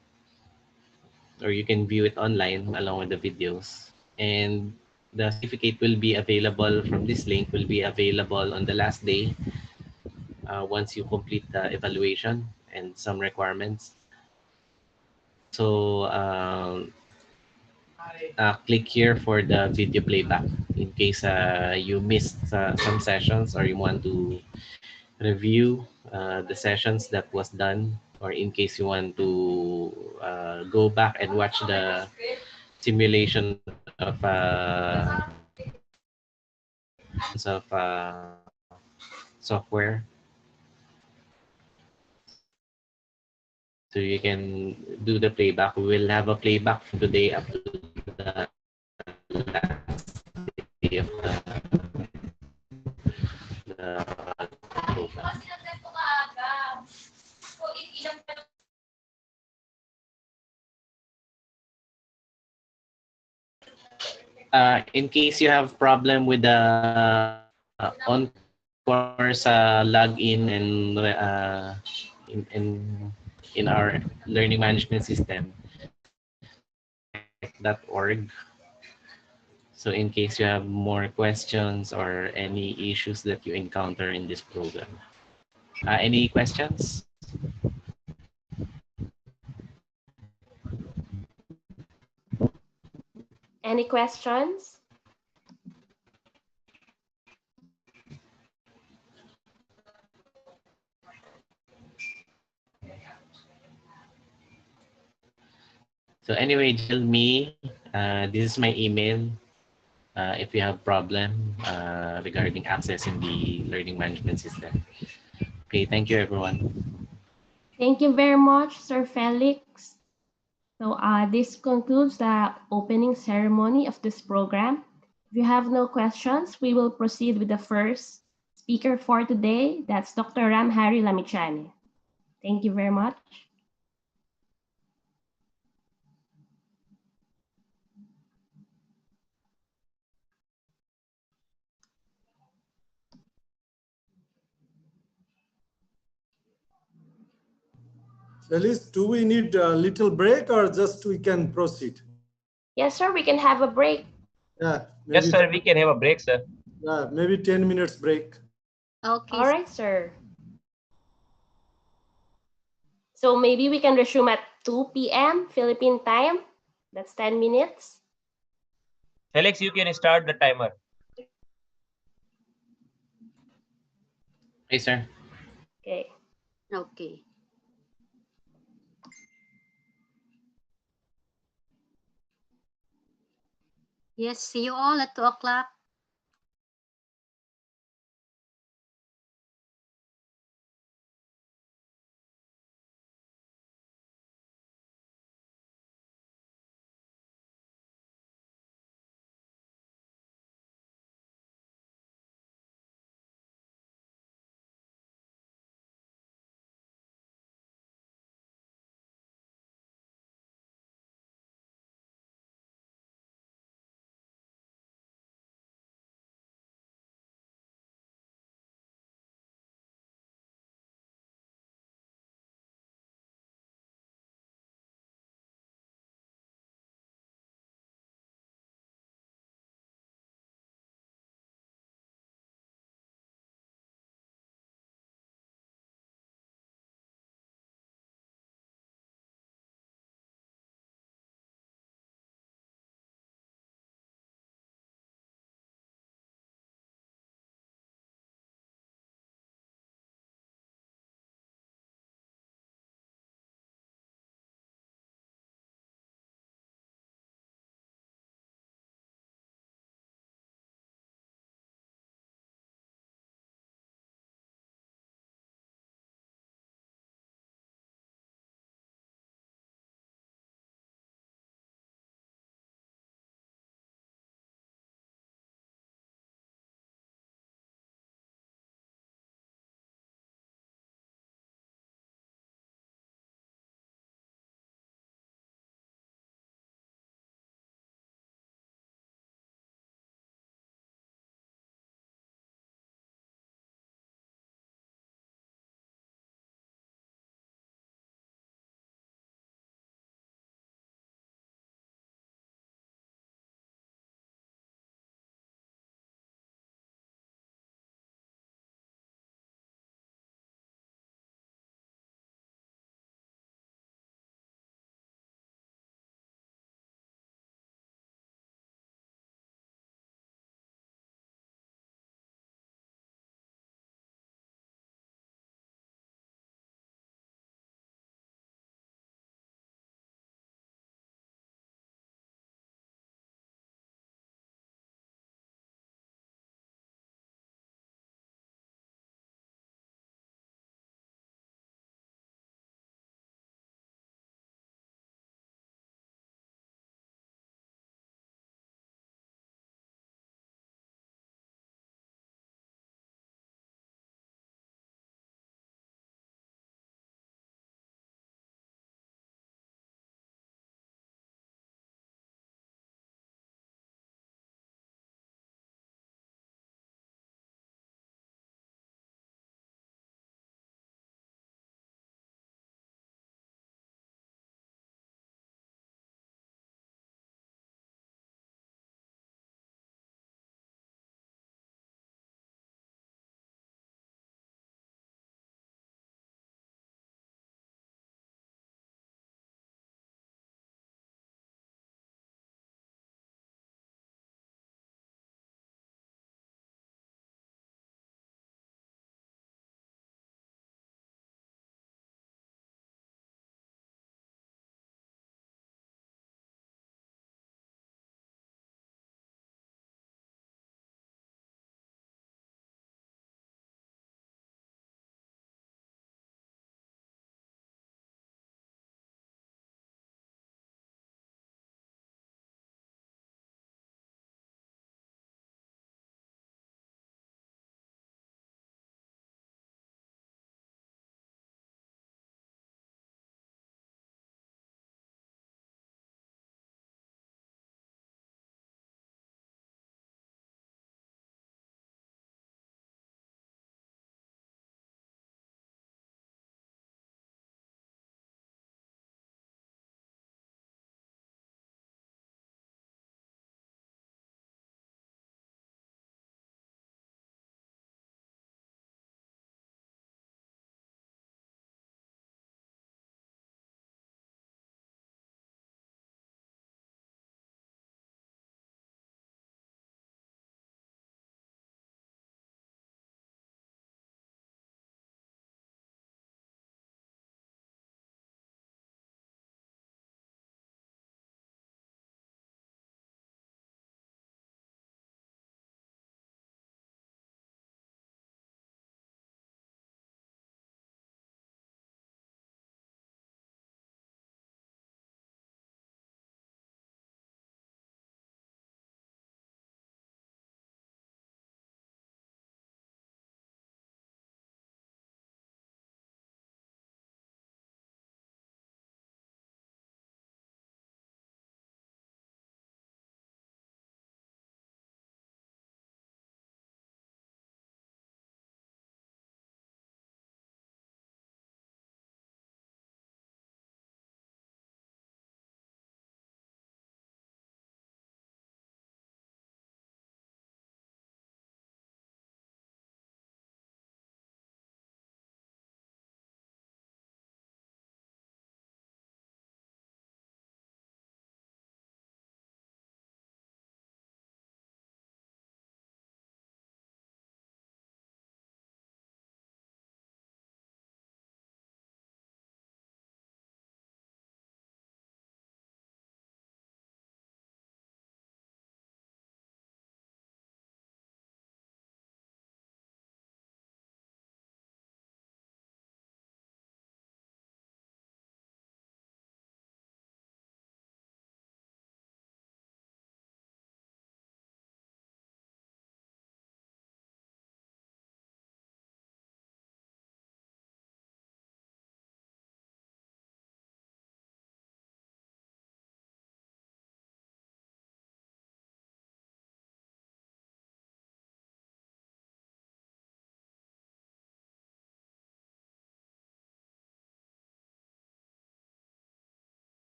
or you can view it online along with the videos. And the certificate will be available from this link, will be available on the last day once you complete the evaluation and some requirements. So click here for the video playback in case you missed some sessions, or you want to review the sessions that was done, or in case you want to go back and watch the simulation of of software, so you can do the playback. We will have a playback from today up to the last day of the program. In case you have problem with the on-course login and in our learning management system, tech.org. So in case you have more questions or any issues that you encounter in this program. Any questions? Any questions? So anyway, Jill, me, this is my email. If you have problem regarding accessing the learning management system. Okay, thank you, everyone. Thank you very much, Sir Felix. So this concludes the opening ceremony of this program. If you have no questions, we will proceed with the first speaker for today. That's Dr. Ram Hari Lamichani. Thank you very much. Felice, do we need a little break or just we can proceed? Yes, sir, we can have a break. Yeah. Yes, sir, we can have a break, sir. Yeah, maybe 10 minutes break. Okay. All right, sir. So maybe we can resume at 2 p.m. Philippine time. That's 10 minutes. Felix, you can start the timer. Okay, sir. Okay. Okay. Yes, see you all at 2 o'clock.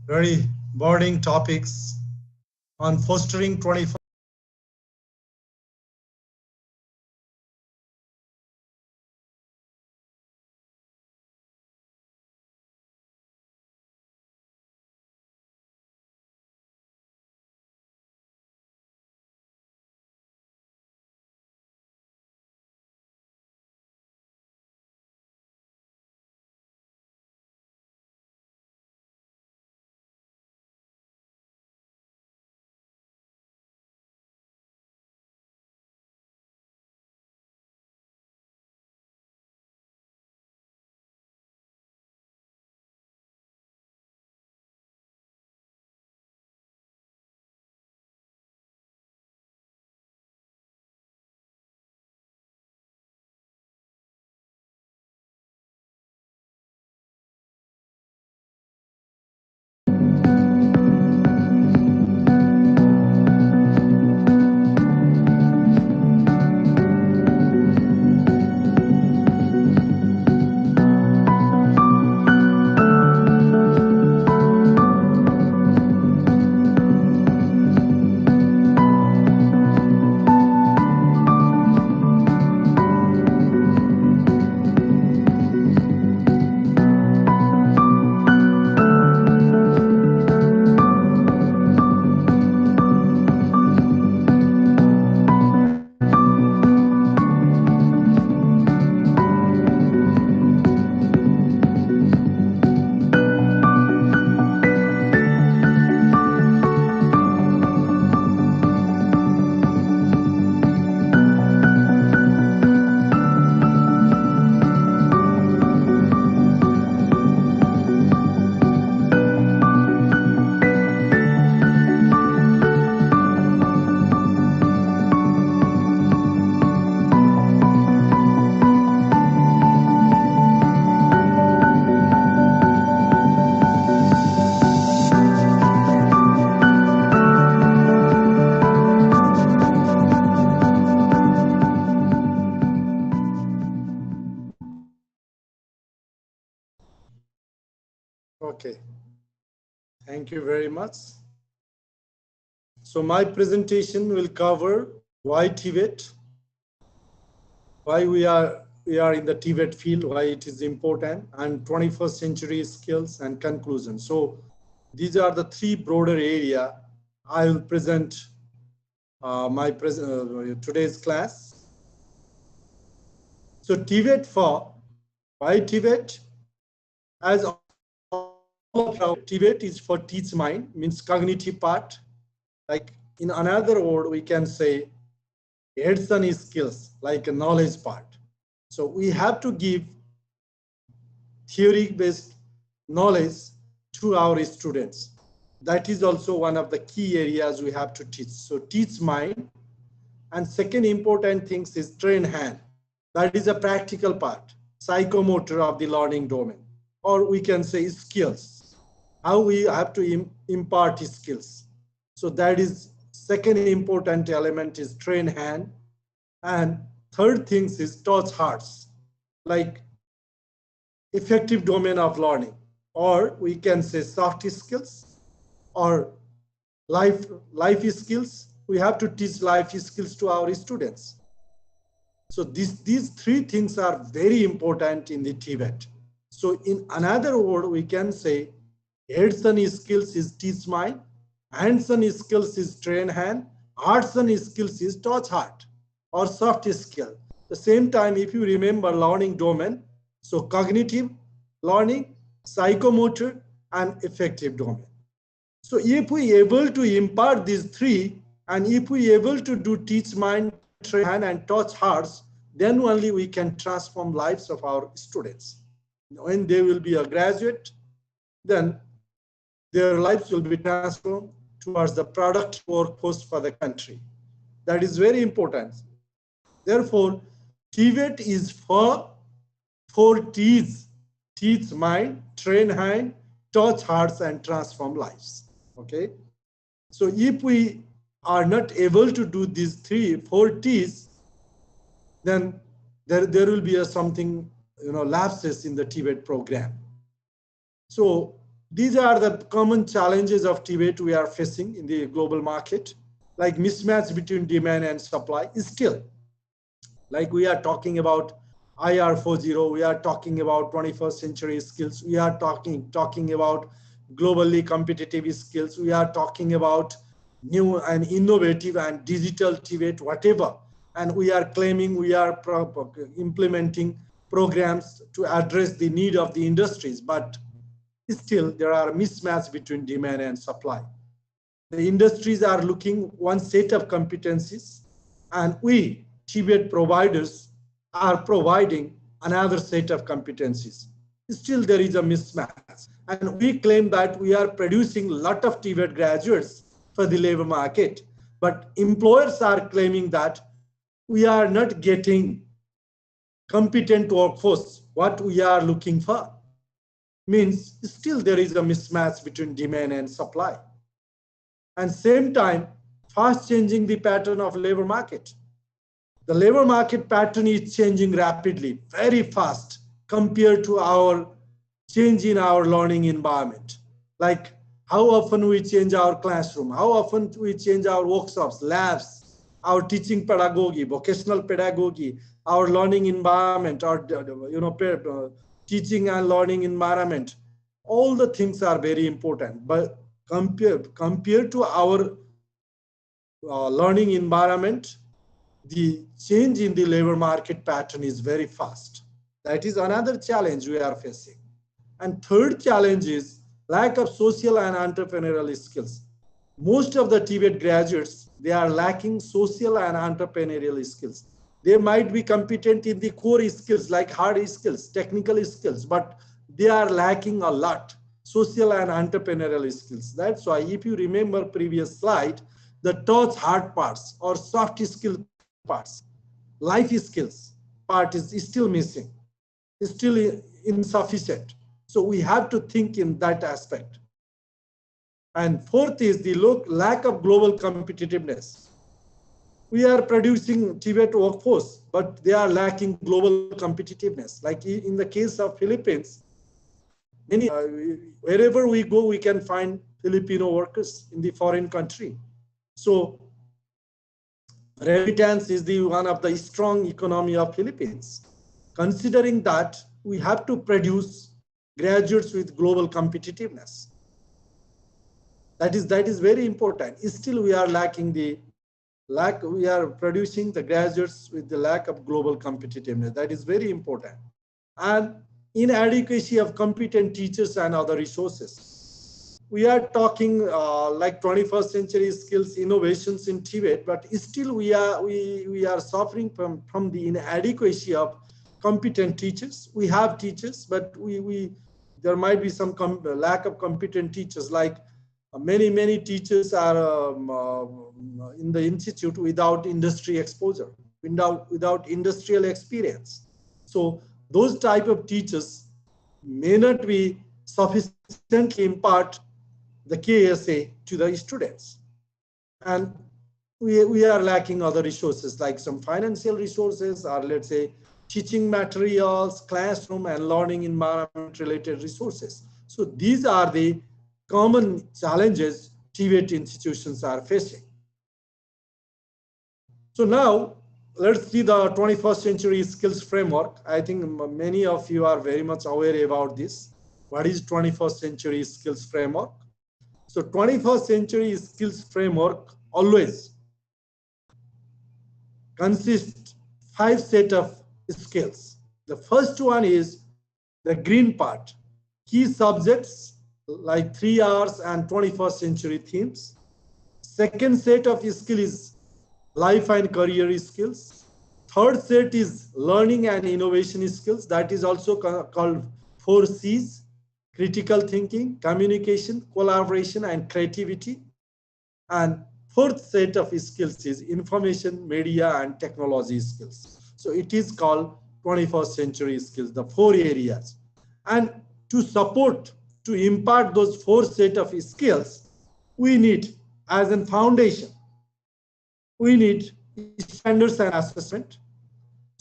very burning topics on fostering 21st. Okay, thank you very much. So my presentation will cover why TVET, why we are in the TVET field, why it is important, and 21st century skills and conclusion. So these are the three broader area I will present today's class. So TVET for why TVET? As all of our TVET is for teach mind, means cognitive part. Like in another word, we can say hands-on skills, like a knowledge part. So we have to give theory-based knowledge to our students. That is also one of the key areas we have to teach. So teach mind. And second important thing is train hand. That is a practical part, psychomotor of the learning domain, or we can say skills, how we have to impart skills. So that is second important element is train hand. And third thing is touch hearts, like effective domain of learning, or we can say soft skills or life skills. We have to teach life skills to our students. So these three things are very important in the TVET. So in another word, we can say hands-on skills is teach mind, hands-on skills is train hand, hearts-on skills is touch heart or soft skill. The same time, if you remember learning domain, so cognitive learning, psychomotor, and effective domain. So if we able to impart these three, and if we able to do teach mind, train hand, and touch hearts, then only we can transform lives of our students. When they will be a graduate, then their lives will be transformed towards the product workforce for the country. That is very important. Therefore, TVET is for T's: teach mind, train hand, touch hearts, and transform lives. Okay. So if we are not able to do these four T's, then there will be something, lapses in the TVET program. So These are the common challenges of TVET we are facing in the global market, like mismatch between demand and supply is still, like we are talking about IR 40, we are talking about 21st century skills, we are talking about globally competitive skills, we are talking about new and innovative and digital TVET, whatever. And we are claiming we are implementing programs to address the need of the industries, but still there are mismatch between demand and supply. The industries are looking one set of competencies, and we, TVET providers, are providing another set of competencies. Still there is a mismatch. And we claim that we are producing a lot of TVET graduates for the labor market, but employers are claiming that we are not getting competent workforce, what we are looking for. Means still there is a mismatch between demand and supply. And same time, fast changing the pattern of labor market. The labor market pattern is changing rapidly, very fast compared to our change in our learning environment. Like how often we change our classroom, how often we change our workshops, labs, our teaching pedagogy, vocational pedagogy, our learning environment, our teaching and learning environment. All the things are very important, but compared to our learning environment, the change in the labor market pattern is very fast. That is another challenge we are facing. And third challenge is lack of social and entrepreneurial skills. Most of the TVET graduates, they are lacking social and entrepreneurial skills. They might be competent in the core skills like hard skills, technical skills, but they are lacking a lot social and entrepreneurial skills. That's why if you remember previous slide, the touch hard parts or soft skill parts, life skills part is still missing, is still insufficient. So we have to think in that aspect. And fourth is the lack of global competitiveness. We are producing TVET workforce, but they are lacking global competitiveness. Like in the case of Philippines, many wherever we go, we can find Filipino workers in the foreign country. So remittance is the one of the strong economy of Philippines. Considering that, we have to produce graduates with global competitiveness. That is very important. Still, we are lacking we are producing the graduates with the lack of global competitiveness. That is very important. And inadequacy of competent teachers and other resources. We are talking like 21st century skills innovations in TVET, but still we are suffering from the inadequacy of competent teachers. We have teachers, but there might be some lack of competent teachers. Like many teachers are in the institute without industry exposure, without industrial experience. So those type of teachers may not be sufficiently impart the KSA to the students. And we are lacking other resources like some financial resources, or let's say teaching materials, classroom and learning environment related resources. So these are the common challenges TVET institutions are facing. So now let's see the 21st century skills framework. I think many of you are very much aware about this. What is 21st century skills framework? So 21st century skills framework always consists 5 set of skills. The first one is the green part, key subjects like 3 Rs and 21st century themes. Second set of skill is life and career skills. Third set is learning and innovation skills. That is also called 4 Cs, critical thinking, communication, collaboration, and creativity. And fourth set of skills is information, media, and technology skills. So it is called 21st century skills, the 4 areas. And to support, to impart those 4 set of skills, we need, as a foundation, we need standards and assessment.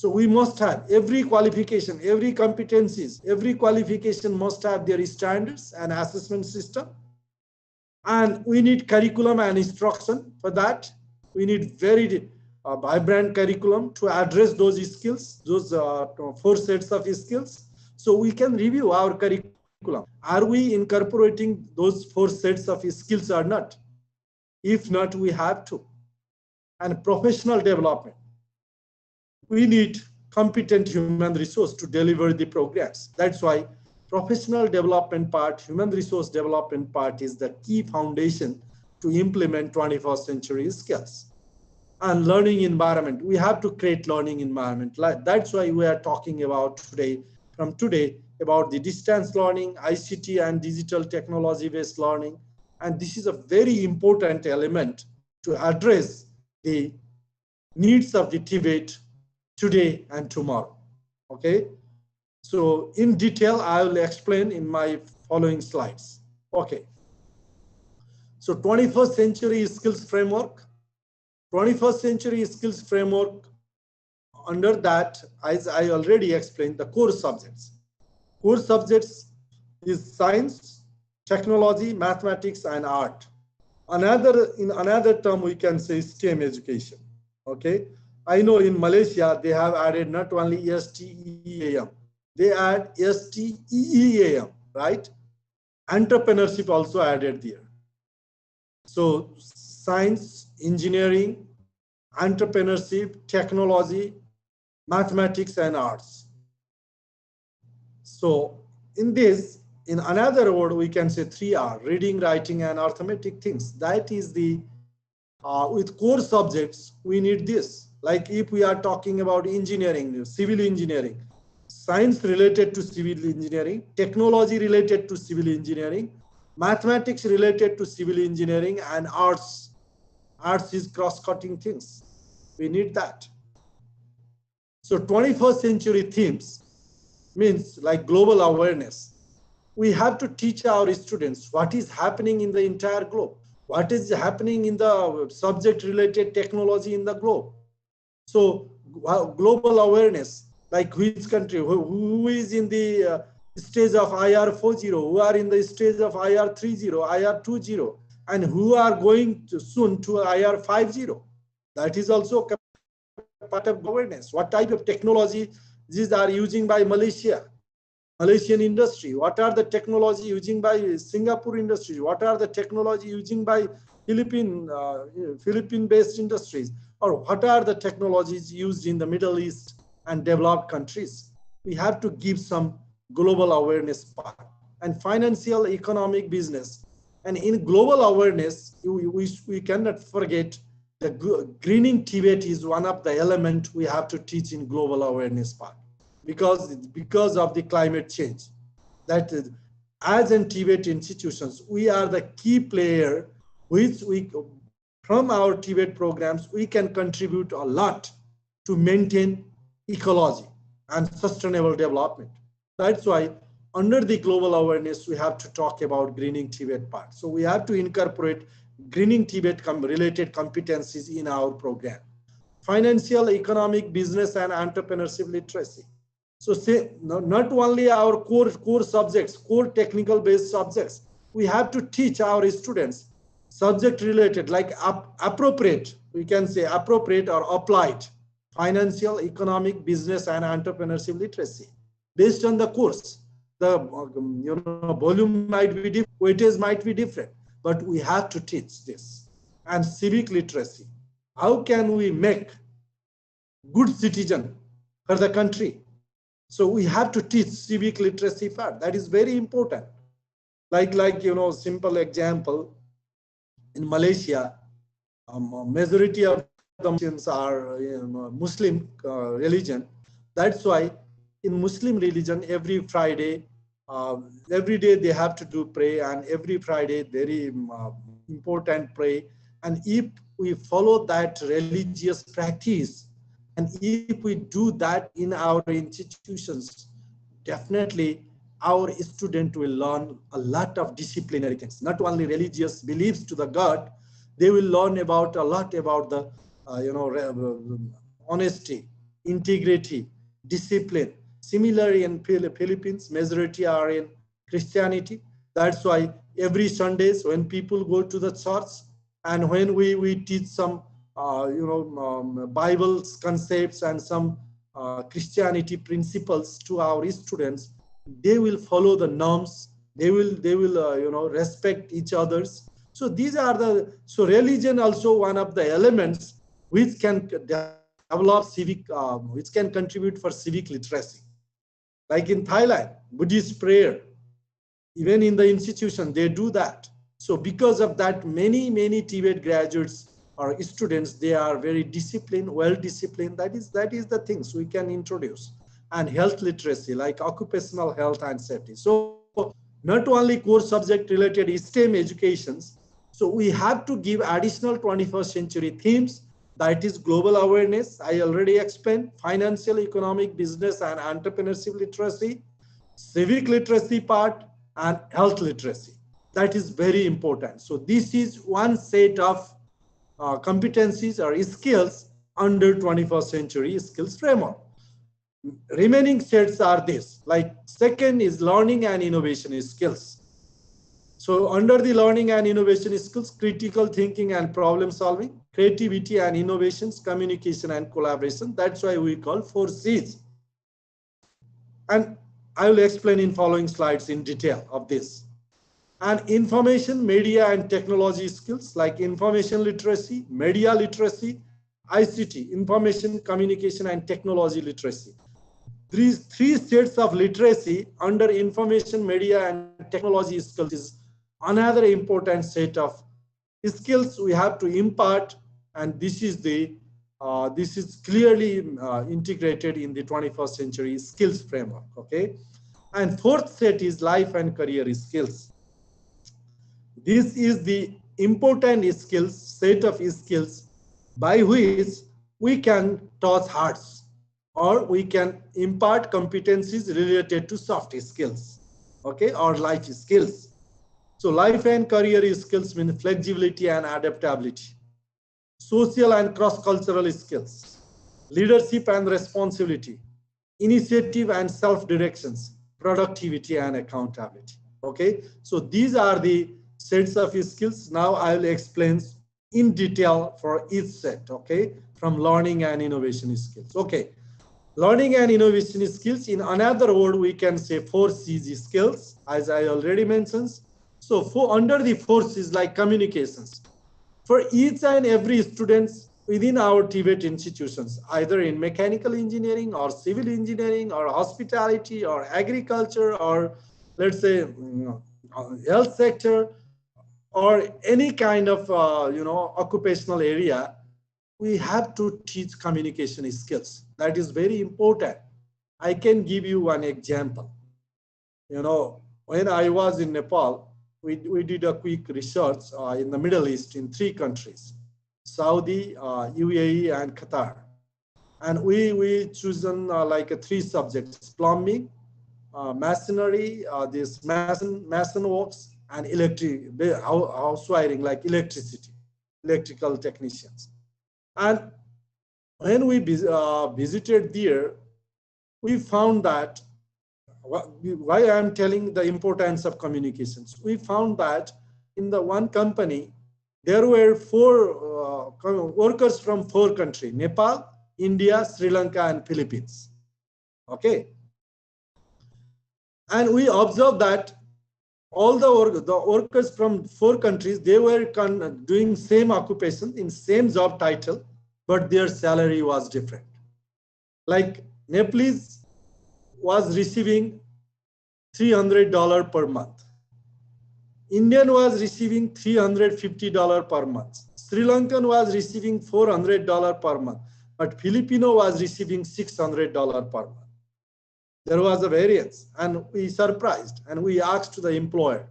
So we must have every qualification, every competencies, every qualification must have their standards and assessment system. And we need curriculum and instruction for that. We need very vibrant curriculum to address those skills, those 4 sets of skills. So we can review our curriculum. Are we incorporating those 4 sets of skills or not? If not, we have to. And professional development. We need competent human resource to deliver the programs. That's why professional development part, human resource development part is the key foundation to implement 21st century skills. And learning environment, we have to create learning environment. That's why we are talking about today, about the distance learning, ICT and digital technology based learning. And this is a very important element to address the needs of the TVET today and tomorrow. Okay, so in detail I will explain in my following slides. Okay, so 21st century skills framework. 21st century skills framework, under that, as I already explained, the core subjects. Core subjects is science, technology, mathematics, and art. In another term, we can say STEM education. Okay, I know in Malaysia they have added not only STEAM, they add STEAM, right? Entrepreneurship also added there. So science, engineering, entrepreneurship, technology, mathematics, and arts. So in this, in another word, we can say 3R, reading, writing, and arithmetic things. That is the, with core subjects, we need this. Like if we are talking about engineering, civil engineering, science related to civil engineering, technology related to civil engineering, mathematics related to civil engineering, and arts. Arts is cross-cutting things. We need that. So 21st century themes means like global awareness. We have to teach our students what is happening in the entire globe, what is happening in the subject-related technology in the globe. So global awareness, like which country, who is in the stage of IR 40, who are in the stage of IR 30, IR 20, and who are going soon to IR 50. That is also part of awareness. What type of technology these are using by Malaysia, Malaysian industry? What are the technology using by Singapore industry? What are the technology using by Philippine-based industries? Or what are the technologies used in the Middle East and developed countries? We have to give some global awareness part. And financial, economic, business. And in global awareness, we cannot forget the greening TVET is one of the elements we have to teach in global awareness part, because of the climate change. That is, as in TVET institutions, we are the key player, which from our TVET programs, we can contribute a lot to maintain ecology and sustainable development. That's why under the global awareness, we have to talk about greening TVET part. So we have to incorporate greening TVET related competencies in our program. Financial, economic, business, and entrepreneurship literacy. So say, not only our core subjects, core technical based subjects, we have to teach our students subject related, like appropriate, we can say appropriate or applied financial, economic, business, and entrepreneurship literacy. Based on the course, the volume might be different, weightage might be different, but we have to teach this. And civic literacy. How can we make good citizen for the country? So we have to teach civic literacy part. That is very important. Like simple example, in Malaysia, majority of the Muslims are Muslim religion. That's why in Muslim religion, every Friday, every day they have to do pray, and every Friday very important pray. And if we follow that religious practice, and if we do that in our institutions, definitely our student will learn a lot of disciplinary things, not only religious beliefs to the God, they will learn about a lot about the honesty, integrity, discipline. Similarly, in Philippines, majority are in Christianity. That's why every Sundays when people go to the church and when we teach some Bible's concepts and some Christianity principles to our students, they will follow the norms. They will respect each others. So these are so religion also one of the elements which can develop civic, which can contribute for civic literacy. Like in Thailand, Buddhist prayer, even in the institution, they do that. So because of that, many TVET graduates or students, they are very disciplined, well disciplined. That is the things we can introduce. And health literacy, like occupational health and safety. So not only core subject related STEM educations, so we have to give additional 21st century themes. That is global awareness, I already explained, financial, economic, business and entrepreneurship literacy, civic literacy part, and health literacy. That is very important. So this is one set of competencies or skills under 21st century skills framework. Remaining sets are this, like second is learning and innovation skills. So under the learning and innovation skills, critical thinking and problem solving, creativity and innovations, communication and collaboration. That's why we call 4 C's. And I will explain in following slides in detail of this. And information, media and technology skills like information literacy, media literacy, ICT, information, communication and technology literacy. These 3 sets of literacy under information, media and technology skills is another important set of skills we have to impart, and this is clearly integrated in the 21st century skills framework. Okay, and 4th set is life and career skills. This is the important skills, set of skills by which we can touch hearts or we can impart competencies related to soft skills, okay, or life skills. So life and career skills mean flexibility and adaptability, social and cross-cultural skills, leadership and responsibility, initiative and self-directions, productivity and accountability. Okay, so these are the sets of skills. Now I will explain in detail for each set, okay, from learning and innovation skills. Okay, learning and innovation skills, in another word, we can say 4 C's skills, as I already mentioned. So under the 4 C's, like communications, for each and every students within our TVET institutions, either in mechanical engineering or civil engineering or hospitality or agriculture or let's say health sector or any kind of occupational area, we have to teach communication skills. That is very important. I can give you one example. When I was in Nepal, we did a quick research in the Middle East in 3 countries, Saudi, UAE, and Qatar. And we chosen like 3 subjects: plumbing, masonry, this mason works, and house wiring, like electrical technicians. And when we visited there, we found that, why I'm telling the importance of communications, we found that in the one company, there were 4 workers from 4 countries: Nepal, India, Sri Lanka, and Philippines. Okay. And we observed that all the workers from 4 countries, they were doing same occupation in same job title, but their salary was different. Like Nepalese was receiving $300 per month. Indian was receiving $350 per month. Sri Lankan was receiving $400 per month, but Filipino was receiving $600 per month. There was a variance, and we surprised, and we asked the employer,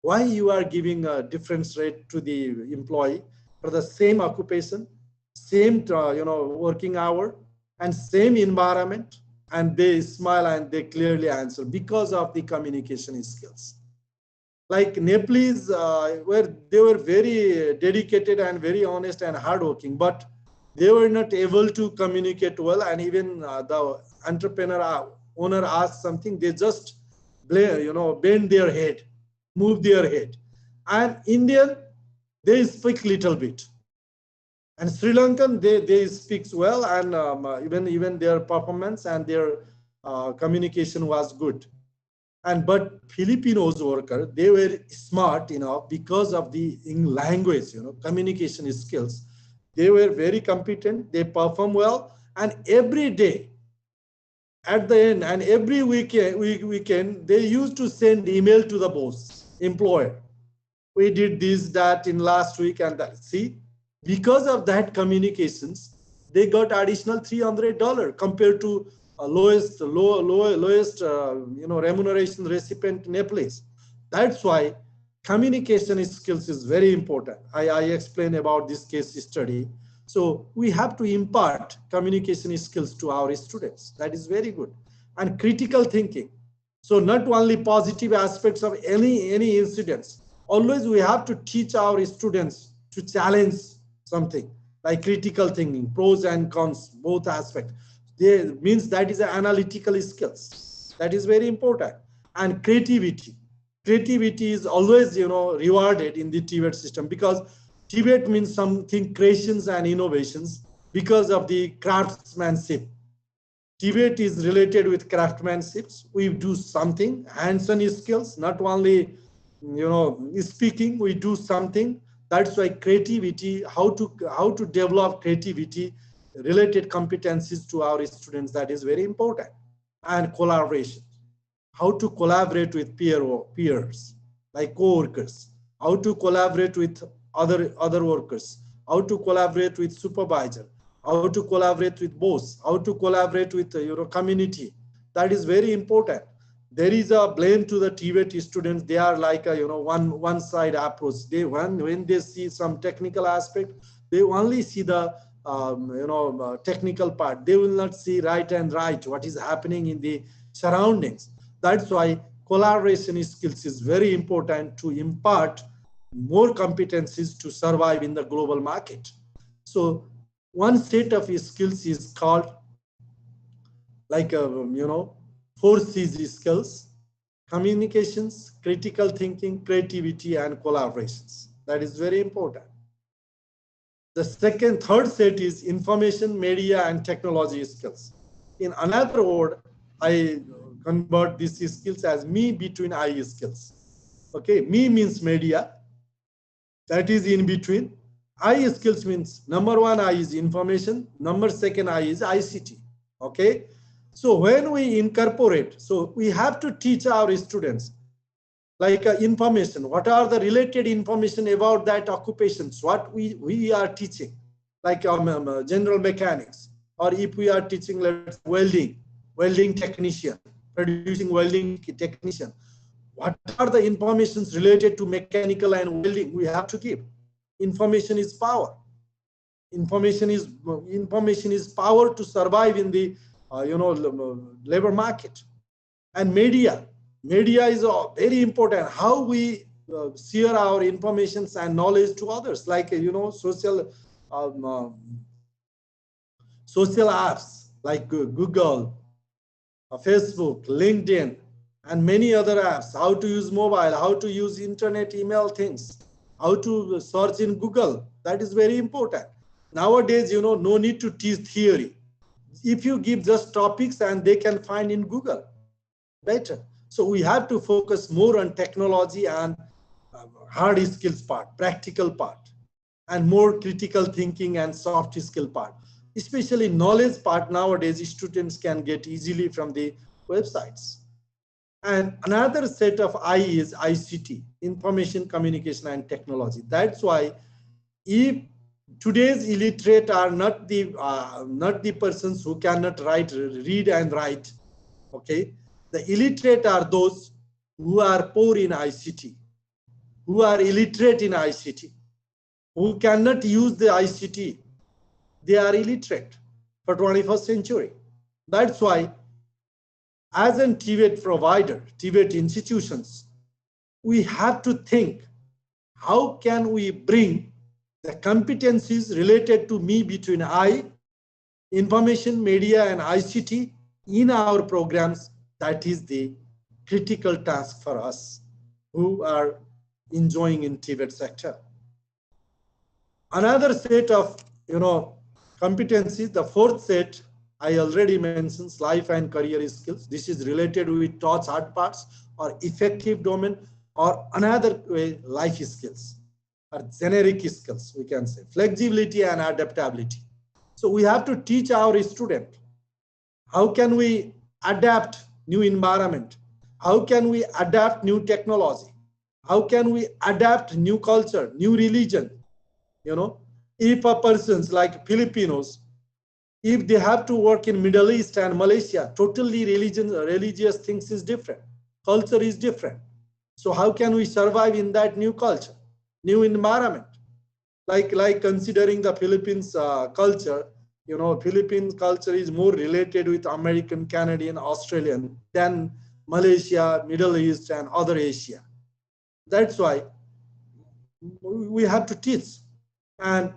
why you are giving a different rate to the employee for the same occupation, same working hour, and same environment? And they smile and they clearly answer, because of the communication skills. Like Nepalese, they were very dedicated and very honest and hardworking, but They were not able to communicate well, and even the entrepreneur owner asked something, they just bend their head, move their head. And Indian, they speak little bit. And Sri Lankan, they speak well, and even their performance and their communication was good. But Filipinos worker, they were smart enough because of the language, communication skills. They were very competent, they perform well, and every day at the end and every weekend, they used to send email to the boss, employer. We did this, that in last week, and that. See, because of that communications, they got additional $300 compared to lowest remuneration recipient in a place. That's why communication skills is very important. I explained about this case study. So we have to impart communication skills to our students. That is very good. And critical thinking. So not only positive aspects of any incidents. Always we have to teach our students to challenge something like critical thinking, pros and cons, both aspects. Means that is analytical skills. That is very important. And creativity. Creativity is always, rewarded in the TVET system, because TVET means something creations and innovations because of the craftsmanship. TVET is related with craftsmanship. We do something, hands-on skills, not only speaking, we do something. That's why creativity, how to develop creativity related competencies to our students, that is very important. And collaboration, how to collaborate with peers like co-workers, how to collaborate with other workers, how to collaborate with supervisor, how to collaborate with boss, how to collaborate with community. That is very important. There is a blame to the TVET students. They are like a one side approach. When they see some technical aspect, they only see the technical part. They will not see right, what is happening in the surroundings. That's why collaboration skills is very important to impart more competencies to survive in the global market. So one set of skills is called like 4C's skills: communications, critical thinking, creativity, and collaborations. That is very important. The third set is information, media, and technology skills. In another word, I convert these skills as me between I skills. Okay, me means media, that is in between. I skills means number one I is information, number second I is ICT. Okay, so when we incorporate, so we have to teach our students like information, what are the related information about that occupations, what we are teaching, like general mechanics, or if we are teaching, let's welding technician, producing welding technician, what are the informations related to mechanical and welding we have to give. Information is power. Information is power to survive in the labor market. And media is very important. How we share our informations and knowledge to others, like social apps like Google, Facebook, LinkedIn, and many other apps. How to use mobile, how to use internet, email things, how to search in Google. That is very important. Nowadays, no need to teach theory. If you give just topics and they can find in Google better. So we have to focus more on technology and hard skills part, practical part, and more critical thinking and soft skill part. Especially knowledge part nowadays, students can get easily from the websites. And another set of I is ICT, information, communication, and technology. That's why if today's illiterate are not the persons who cannot read and write, okay? The illiterate are those who are poor in ICT, who are illiterate in ICT, who cannot use the ICT. They are illiterate for 21st century. That's why as a TVET provider, TVET institutions, we have to think, how can we bring the competencies related to me between information, media, and ICT in our programs. That is the critical task for us who are enjoying in TVET sector. Another set of competencies, the fourth set, I already mentioned life and career skills. This is related with TOTS hard parts or effective domain or another way life skills or generic skills, we can say flexibility and adaptability. So we have to teach our student how can we adapt new environment, how can we adapt new technology, how can we adapt new culture, new religion. If a person's like Filipinos, if they have to work in Middle East and Malaysia, totally religious things is different, culture is different. So how can we survive in that new culture, new environment? Like considering the Philippines culture, Philippine culture is more related with American, Canadian, Australian than Malaysia, Middle East, and other Asia. That's why we have to teach, and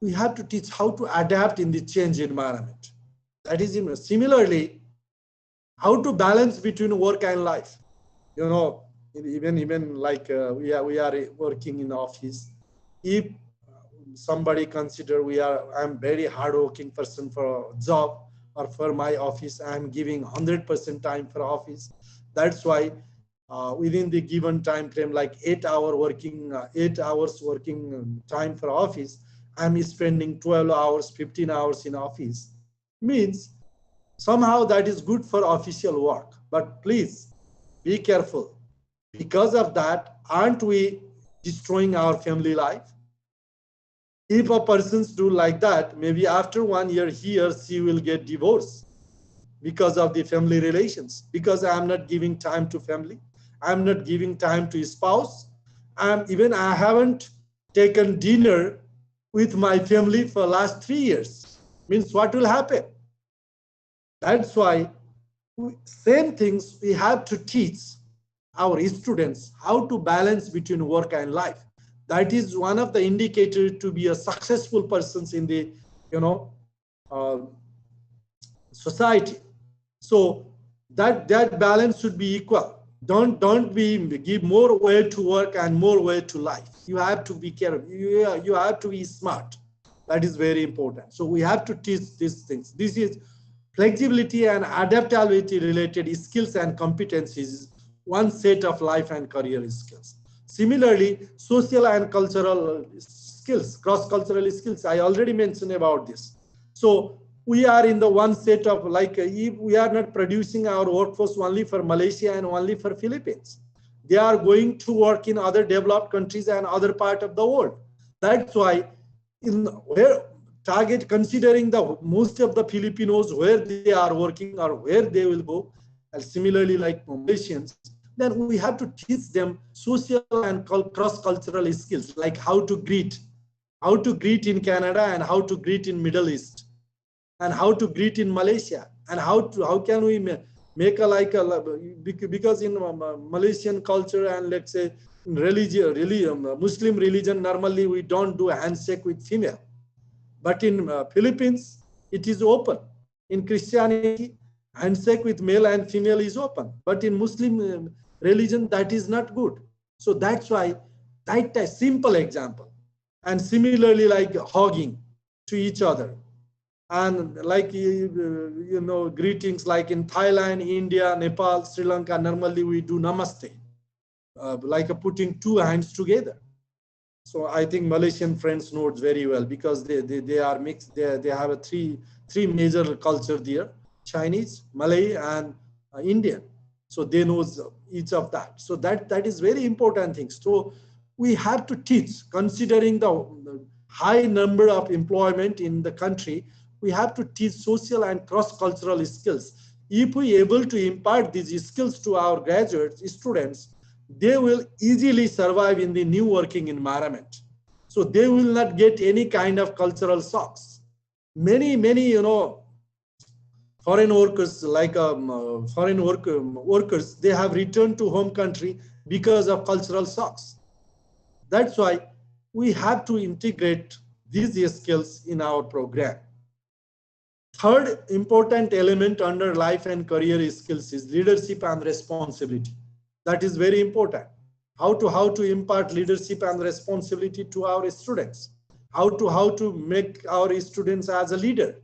we have to teach how to adapt in the changed environment. That is similarly how to balance between work and life. Even like we are working in office. If somebody consider I'm very hardworking person for a job or for my office, I'm giving 100% time for office. That's why within the given time frame, like 8 hours working time for office, I'm spending 12 hours, 15 hours in office. Means somehow that is good for official work, but please be careful. Because of that, aren't we destroying our family life? If a person's do like that, maybe after 1 year, he or she will get divorced because of the family relations, because I'm not giving time to family. I'm not giving time to spouse. Even I haven't taken dinner with my family for last 3 years. Means what will happen? That's why same things we have to teach our students how to balance between work and life. That is one of the indicators to be a successful person in the society. So that balance should be equal. Don't give more weight to work and more weight to life. You have to be careful. You have to be smart. That is very important. So we have to teach these things. This is flexibility and adaptability related skills and competencies, one set of life and career skills. Similarly, social and cultural skills, cross-cultural skills, I already mentioned about this. So we are in the one set of if we are not producing our workforce only for Malaysia and only for Philippines. They are going to work in other developed countries and other part of the world. That's why considering the most of the Filipinos where they are working or where they will go, and similarly like Malaysians, then we have to teach them social and cross-cultural skills, like how to greet in Canada and how to greet in Middle East, and how to greet in Malaysia, and how can we make because in Malaysian culture and let's say Muslim religion, normally we don't do a handshake with female. But in Philippines, it is open. In Christianity, handshake with male and female is open. But in Muslim religion, that is not good. So that's why that a simple example. And similarly, like hugging to each other. And like, greetings like in Thailand, India, Nepal, Sri Lanka, normally we do namaste, like putting two hands together. So I think Malaysian friends know it very well because they are mixed. They have a three major culture there: Chinese, Malay, and Indian. So they know each of that. So that is very important thing. So we have to teach, considering the high number of employment in the country. We have to teach social and cross-cultural skills. If we able to impart these skills to our graduates, students, they will easily survive in the new working environment. So they will not get any kind of cultural shocks. Many, foreign workers, like foreign workers, they have returned to home country because of cultural shocks. That's why we have to integrate these skills in our program. Third important element under life and career skills is leadership and responsibility. That is very important. How to impart leadership and responsibility to our students. How to make our students as a leader,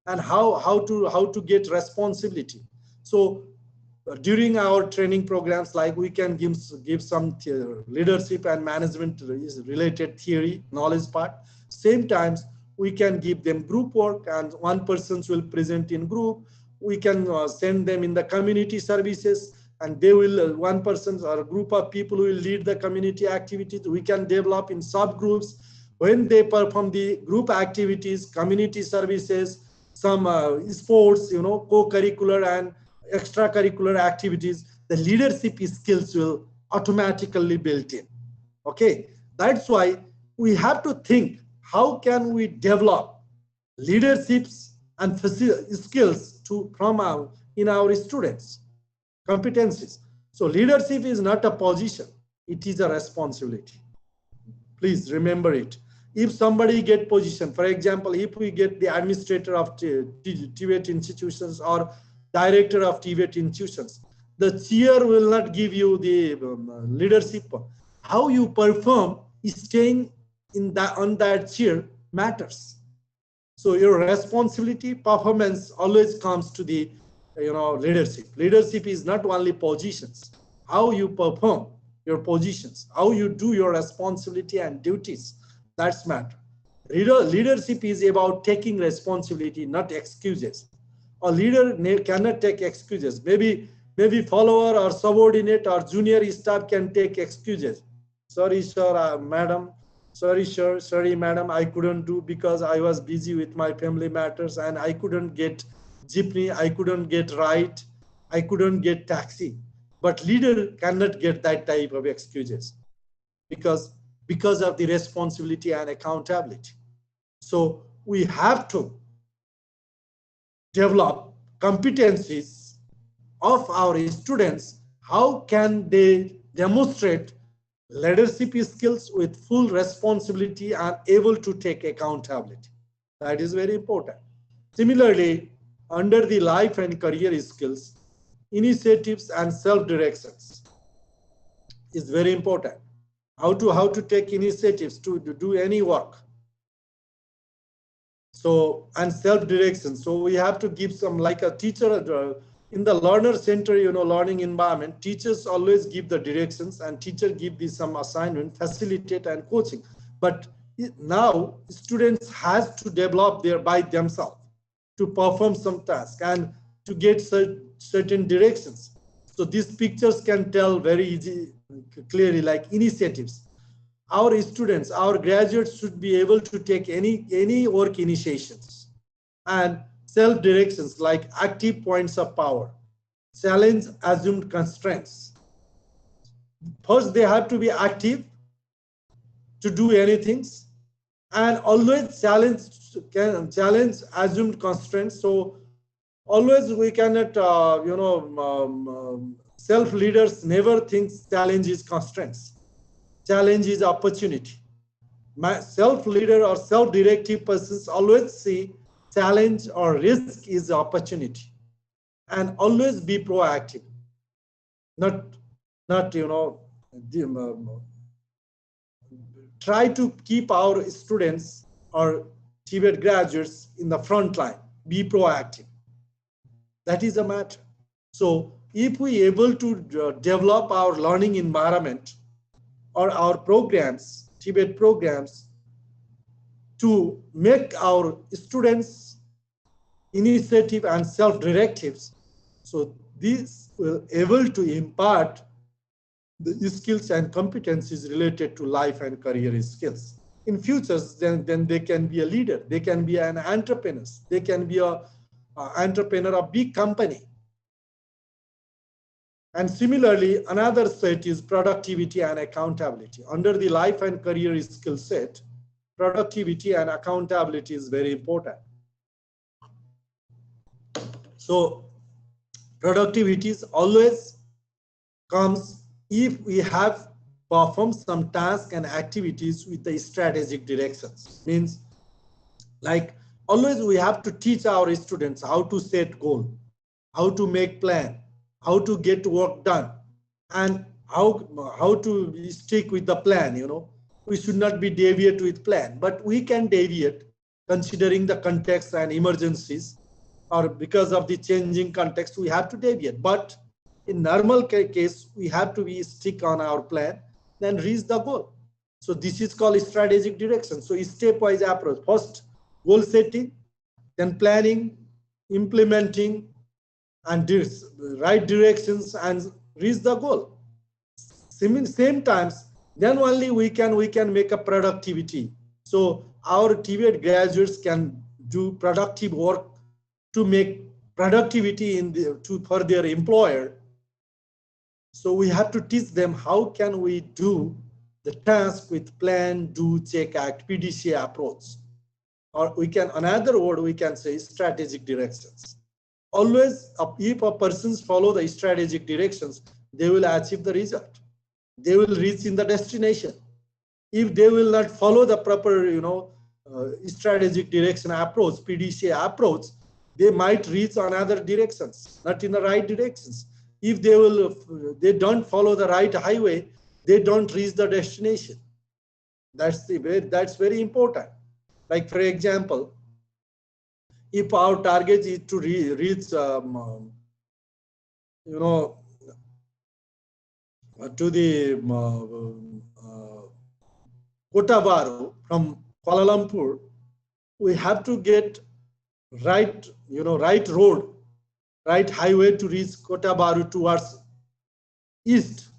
and how to get responsibility. So during our training programs, like we can give some leadership and management related theory knowledge part. Same times we can give them group work, and one person will present in group. We can send them in the community services, and they will one person or a group of people will lead the community activities. We can develop in subgroups. When they perform the group activities, community services, some sports, co-curricular and extracurricular activities, the leadership skills will automatically built in. Okay, that's why we have to think, how can we develop leaderships and skills in our students competencies. So leadership is not a position, it is a responsibility. Please remember it. If somebody get position, for example, if we get the administrator of TVET institutions or director of TVET institutions, the chair will not give you the leadership. How you perform staying on that chair matters. So your responsibility, performance always comes to the leadership. Leadership is not only positions. How you perform your positions, how you do your responsibility and duties, that's matter. Leadership is about taking responsibility, not excuses. A leader cannot take excuses. Maybe follower or subordinate or junior staff can take excuses. Sorry, sir, madam. Sorry, sir. Sorry, madam. I couldn't do because I was busy with my family matters and I couldn't get jeepney. I couldn't get ride. I couldn't get taxi. But leader cannot get that type of excuses because of the responsibility and accountability. So we have to develop competencies of our students. How can they demonstrate leadership skills with full responsibility and able to take accountability? That is very important. Similarly, under the life and career skills, initiatives and self-directions is very important. How to take initiatives to do any work. So, and self-direction. So we have to give some, like a teacher in the learner center, learning environment, teachers always give the directions and teacher give some assignment, facilitate and coaching. But now students has to develop by themselves to perform some task and to get certain directions. So these pictures can tell very easy, clearly, like initiatives. Our students, our graduates should be able to take any work initiations and self-directions like active points of power, challenge assumed constraints. First, they have to be active to do anything and always challenge assumed constraints. So always we cannot, self-leaders never think challenge is constraints. Challenge is opportunity. My self-leader or self-directive persons always see challenge or risk is opportunity, and always be proactive. Not try to keep our students or TVET graduates in the front line. Be proactive. That is a matter. So if we able to develop our learning environment or our programs, TVET programs, to make our students initiative and self-directives, so these will able to impart the skills and competencies related to life and career skills. In futures, then they can be a leader, they can be an entrepreneur, they can be a entrepreneur of big company. And similarly, another set is productivity and accountability. Under the life and career skill set, productivity and accountability is very important. So productivity always comes if we have perform some tasks and activities with the strategic directions. Means, like, always we have to teach our students how to set goal, how to make plan, how to get work done, and how to stick with the plan. We should not be deviate with plan, but we can deviate considering the context and emergencies, or because of the changing context we have to deviate. But in normal case we have to be stick on our plan, then reach the goal. So this is called strategic direction. So stepwise approach: first goal setting, then planning, implementing, and right directions, and reach the goal. Same times, then only we can make a productivity. So our TVET graduates can do productive work to make productivity for their employer. So we have to teach them how can we do the task with plan, do, check, act, PDCA approach. Or we can, another word we can say, strategic directions. Always, if a person follow the strategic directions, they will achieve the result. They will reach in the destination. If they will not follow the proper, strategic direction approach, PDCA approach, they might reach another directions, not in the right directions. If they don't follow the right highway, they don't reach the destination. That's very important. Like, for example, if our target is to reach, to the Kota from Kuala Lumpur, we have to get right road, right highway to reach Kota Bharu towards east,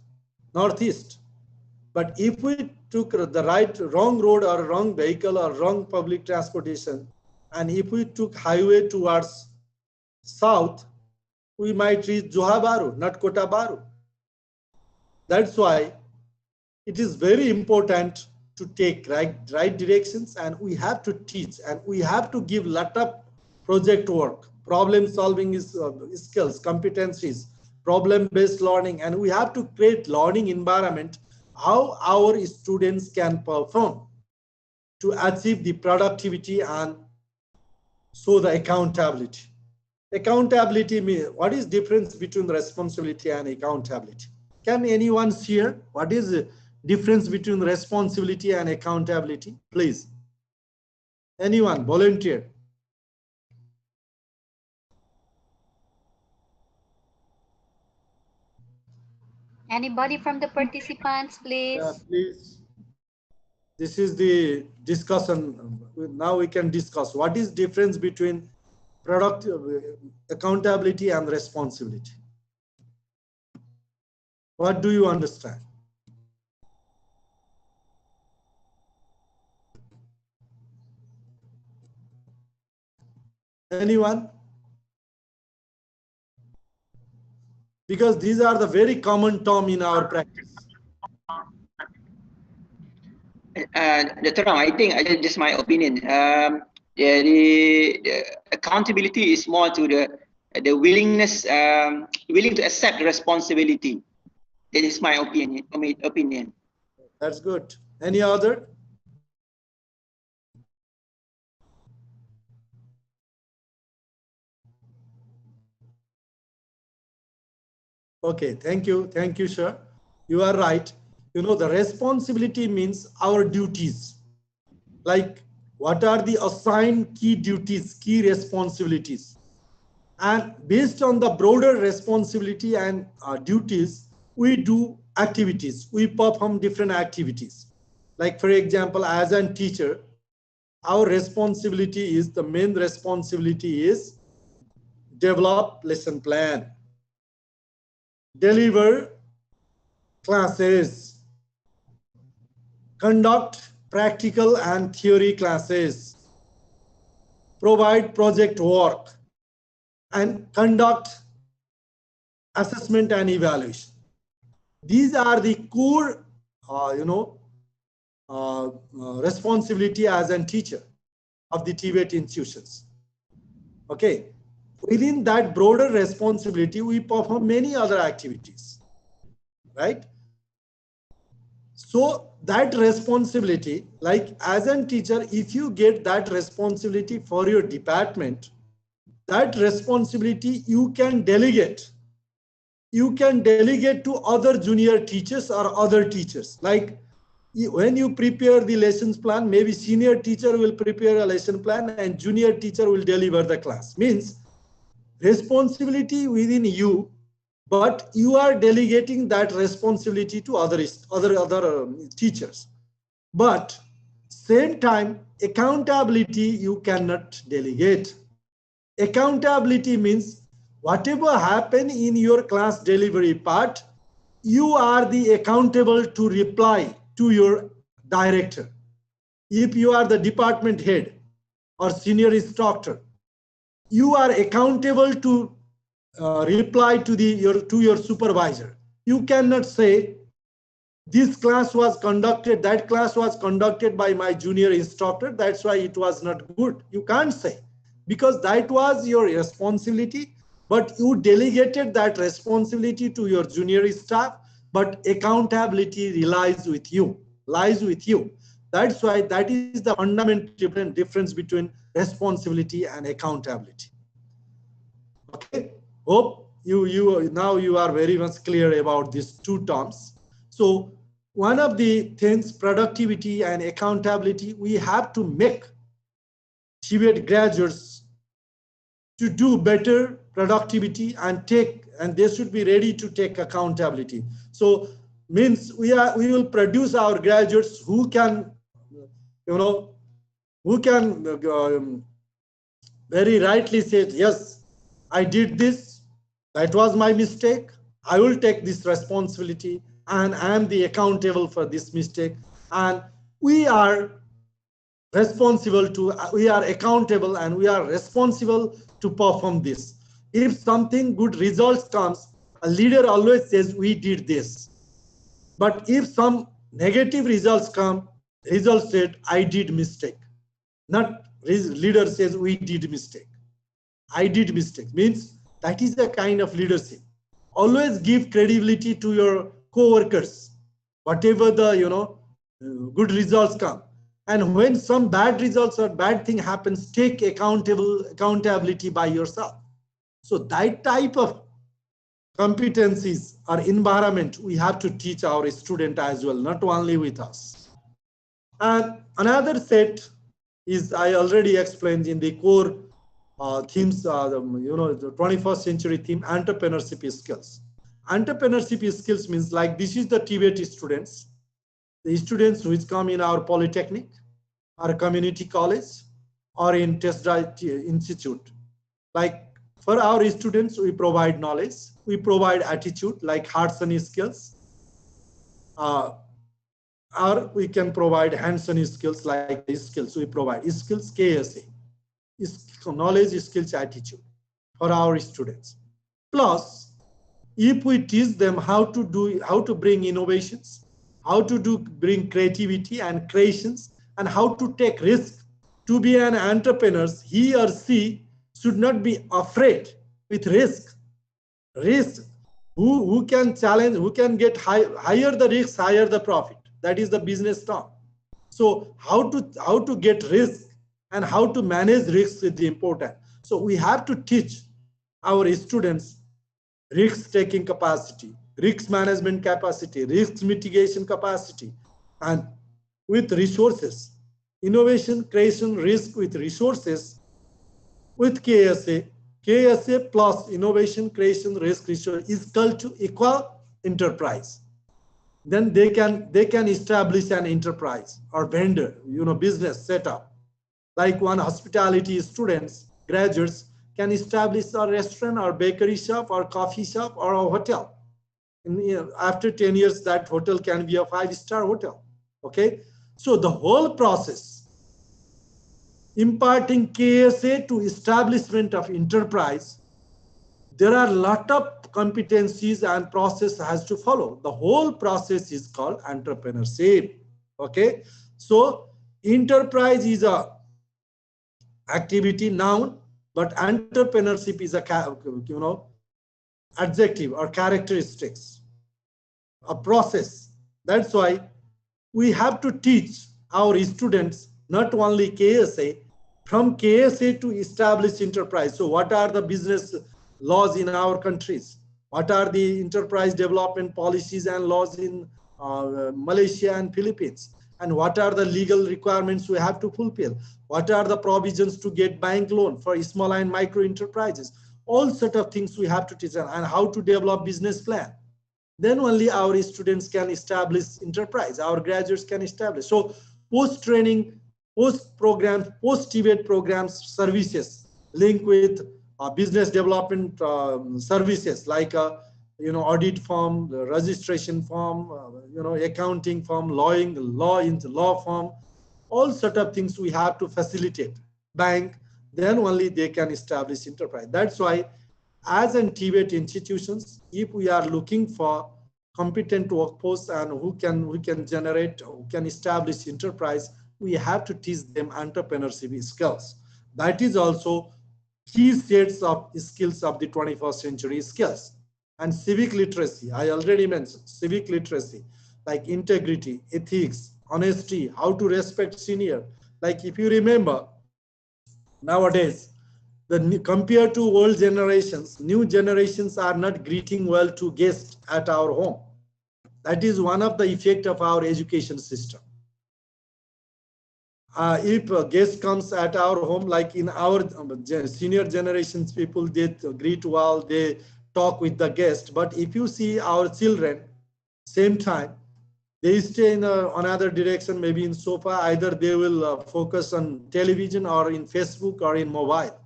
northeast. But if we took the wrong road or wrong vehicle or wrong public transportation, and if we took highway towards south, we might reach Johor Bahru, not Kota Bharu. That's why it is very important to take right directions, and we have to teach, and we have to give lot of project work, problem solving skills, competencies, problem-based learning, and we have to create learning environment how our students can perform to achieve the productivity and show the accountability. Accountability means, what is difference between responsibility and accountability? Can anyone share what is the difference between responsibility and accountability? Please. Anyone, volunteer. Anybody from the participants, please? Yeah, please. This is the discussion. Now we can discuss what is difference between accountability and responsibility. What do you understand? Anyone? Because these are the very common term in our practice. Dr. Ram, I think, just my opinion, the accountability is more to the willingness, willing to accept the responsibility. That is my opinion. That's good. Any other? Okay, thank you, sir. You are right. The responsibility means our duties. Like, what are the assigned key duties, key responsibilities? And based on the broader responsibility and duties, we do activities. We perform different activities. Like, for example, as a teacher, our responsibility is, the main responsibility is develop lesson plan, deliver classes, conduct practical and theory classes, provide project work, and conduct assessment and evaluation. These are the core, responsibility as a teacher of the TVET institutions. Okay, within that broader responsibility, we perform many other activities, right? So that responsibility, like as a teacher, if you get that responsibility for your department, that responsibility you can delegate. You can delegate to other junior teachers or other teachers. Like when you prepare the lessons plan, maybe senior teacher will prepare a lesson plan and junior teacher will deliver the class. Means responsibility within you, but you are delegating that responsibility to other teachers. But same time, accountability you cannot delegate. Accountability means whatever happen in your class delivery part, you are the accountable to reply to your director. If you are the department head or senior instructor, you are accountable to reply to your supervisor. You cannot say this class was conducted, that class was conducted by my junior instructor, that's why it was not good. You can't say, because that was your responsibility, but you delegated that responsibility to your junior staff, but accountability lies with you. That's why that is the fundamental difference between responsibility and accountability. Okay, hope you now you are very much clear about these two terms. So one of the things, productivity and accountability, we have to make TVET graduates to do better productivity and they should be ready to take accountability. So means we will produce our graduates who can, very rightly say, yes, I did this, that was my mistake, I will take this responsibility and I am the accountable for this mistake, and we are accountable and we are responsible to perform this. If something good results comes, a leader always says we did this. But if some negative results come, result said I did mistake. Not leader says we did mistake. I did mistake means that is a kind of leadership. Always give credibility to your co-workers, whatever the good results come. And when some bad results or bad thing happens, take accountability by yourself. So that type of competencies or environment we have to teach our student as well, not only with us. And another set is, I already explained in the core themes, the 21st century theme, entrepreneurship skills. Entrepreneurship skills means, like, this is the TVET students, the students which come in our polytechnic or community college or in test institute. Like for our students, we provide knowledge, we provide attitude, like hard-on skills, or we can provide hands-on skills, like the skills we provide, skills KSA, knowledge, skills, attitude for our students. Plus, if we teach them how to bring innovations, how to bring creativity and creations, and how to take risk. To be an entrepreneur, he or she should not be afraid with risk. Who can challenge, who can get higher the risk, higher the profit. That is the business term. So how to get risk and how to manage risks is important. So we have to teach our students risk-taking capacity, risk management capacity, risk mitigation capacity, and with resources. Innovation, creation, risk with resources, with KSA plus innovation, creation, risk, resource is equal to equal enterprise. Then they can establish an enterprise or vendor, business setup. Like one hospitality students, graduates, can establish a restaurant or bakery shop or coffee shop or a hotel. And after 10 years, that hotel can be a 5-star hotel. Okay, so the whole process, imparting KSA to establishment of enterprise, there are a lot of competencies and process has to follow. The whole process is called entrepreneurship. Okay, so enterprise is a activity noun, but entrepreneurship is a adjective or characteristics, a process. That's why we have to teach our students not only KSA, from KSA to establish enterprise. So what are the business laws in our countries? What are the enterprise development policies and laws in Malaysia and Philippines? And what are the legal requirements we have to fulfill? What are the provisions to get bank loan for small and micro enterprises? All sort of things we have to teach them, and how to develop business plan. Then only our students can establish enterprise, our graduates can establish. So post-training, post-programs, post-TVET programs, services linked with business development services like audit firm, the registration firm, accounting firm, law firm, all sort of things we have to facilitate. Bank, then only they can establish enterprise. That's why as an TVET institutions, if we are looking for competent workforce and who can generate, who can establish enterprise, we have to teach them entrepreneurship skills. That is also key sets of skills of the 21st century skills. And civic literacy, I already mentioned civic literacy, like integrity, ethics, honesty, how to respect senior. Like if you remember, nowadays, compared to old generations, new generations are not greeting well to guests at our home. That is one of the effect of our education system. If a guest comes at our home, like in our senior generations, people did greet well, they talk with the guest. But if you see our children, same time, they stay in another direction, maybe in sofa, either they will focus on television or in Facebook or in mobile.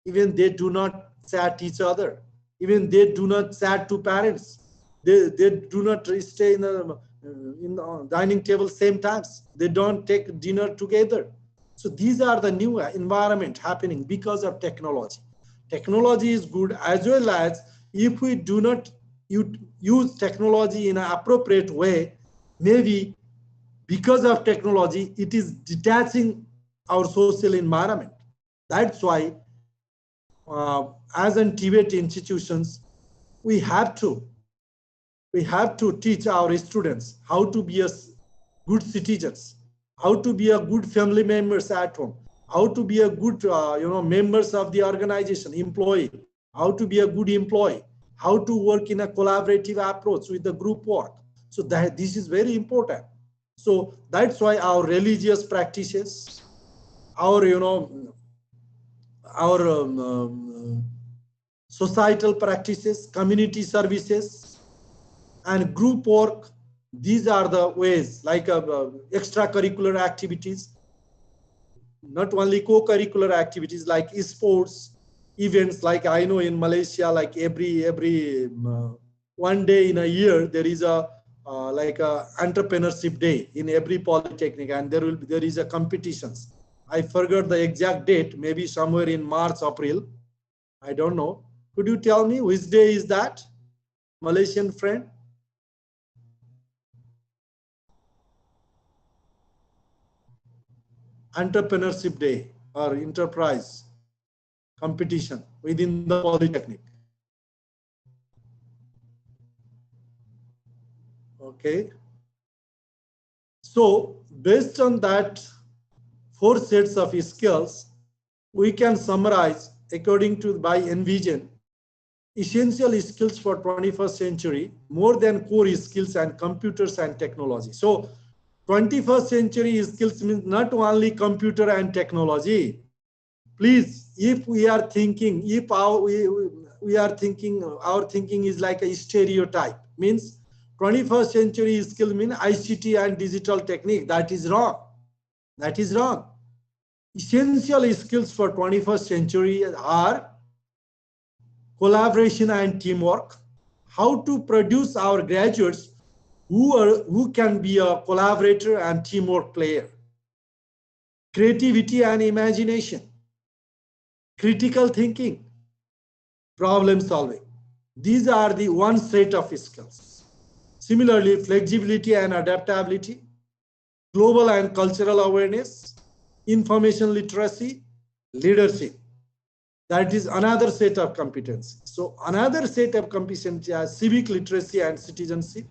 Even they do not chat each other. Even they do not chat to parents. They do not stay in the dining table same times. They don't take dinner together. So these are the new environment happening because of technology. Technology is good, as well as if we do not use technology in an appropriate way, maybe because of technology, it is detaching our social environment. That's why as in TVET institutions, we have to teach our students how to be a good citizens, how to be a good family members at home, how to be a good members of the organization, employee, how to be a good employee, how to work in a collaborative approach with the group work. So that this is very important. So that's why our religious practices, our societal practices, community services, and group work, these are the ways, like extracurricular activities, not only co-curricular activities like sports, events, like I know in Malaysia, like every one day in a year, there is a like a entrepreneurship day in every polytechnic, and there is a competitions. I forgot the exact date, maybe somewhere in March, April. I don't know. Could you tell me which day is that, Malaysian friend? Entrepreneurship day or enterprise competition within the polytechnic. Okay. So based on that 4 sets of skills, we can summarize according to by Envision essential skills for 21st century, more than core skills and computers and technology. So 21st century skills means not only computer and technology. Please, if we are thinking, if we are thinking, our thinking is like a stereotype, means 21st century skill mean ICT and digital technique. That is wrong. That is wrong. Essential skills for 21st century are collaboration and teamwork, how to produce our graduates who can be a collaborator and teamwork player, creativity and imagination, critical thinking, problem solving. These are the one set of skills. Similarly, flexibility and adaptability, global and cultural awareness, information literacy, leadership. That is another set of competence. So another set of competency are civic literacy and citizenship,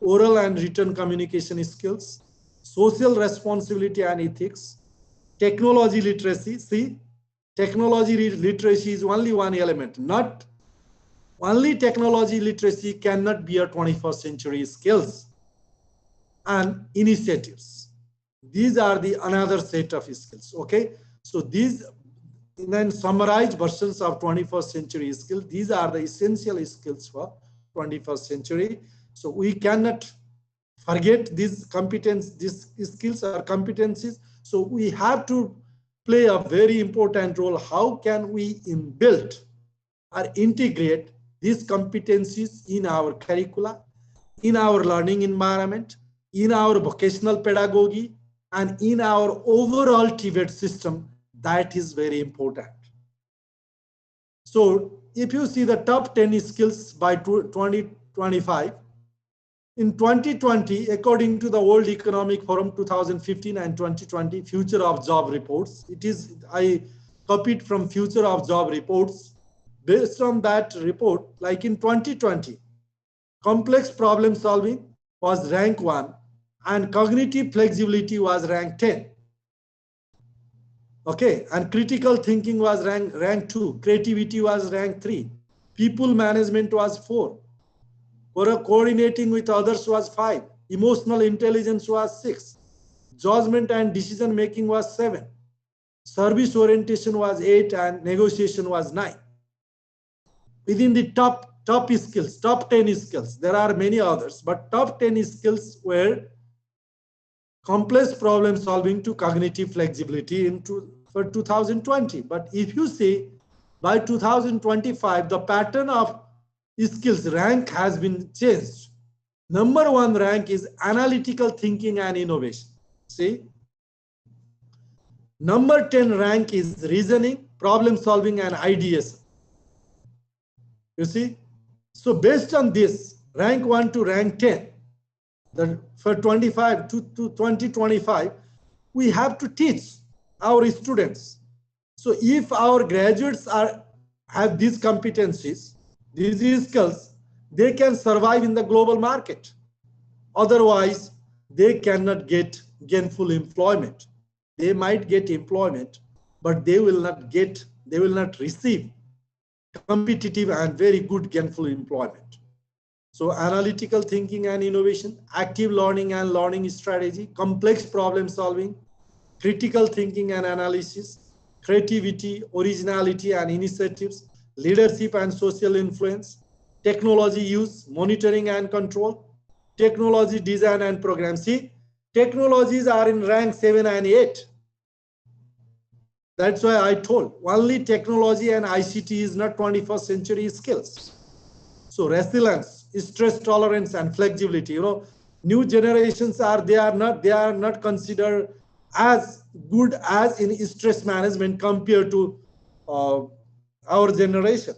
oral and written communication skills, social responsibility and ethics, technology literacy. See, technology literacy is only one element. Not only technology literacy cannot be a 21st century skills and initiatives. These are the another set of skills. Okay, so these then summarized versions of 21st century skills. These are the essential skills for 21st century. So we cannot forget these competence, these skills or competencies. So we have to play a very important role. How can we inbuild or integrate these competencies in our curricula, in our learning environment, in our vocational pedagogy, and in our overall TVET system? That is very important. So if you see the top 10 skills by 2025, in 2020, according to the World Economic Forum 2015 and 2020 Future of Job reports, I copied from Future of Job reports. Based on that report, like in 2020, complex problem solving was rank 1 and cognitive flexibility was rank 10. Okay, and critical thinking was rank 2, creativity was rank 3, people management was 4, coordinating with others was 5, emotional intelligence was 6, judgment and decision making was 7, service orientation was 8, and negotiation was 9. Within the top skills, top 10 skills, there are many others, but top 10 skills were complex problem solving to cognitive flexibility for 2020. But if you say by 2025, the pattern of skills rank has been changed. Number 1 rank is analytical thinking and innovation. See, number 10 rank is reasoning, problem solving, and ideation. You see, so based on this, rank 1 to rank 10, for 25 to 2025, we have to teach our students. So if our graduates have these competencies, these skills, they can survive in the global market. Otherwise, they cannot get gainful employment. They might get employment, but they will not receive competitive and very good gainful employment. So analytical thinking and innovation, active learning and learning strategy, complex problem solving, critical thinking and analysis, creativity, originality and initiatives, leadership and social influence, technology use, monitoring and control, technology design and program. See, technologies are in rank 7 and 8. That's why I told only technology and ICT is not 21st century skills. So resilience, stress tolerance, and flexibility. You know, new generations they are not considered as good as in stress management compared to our generation.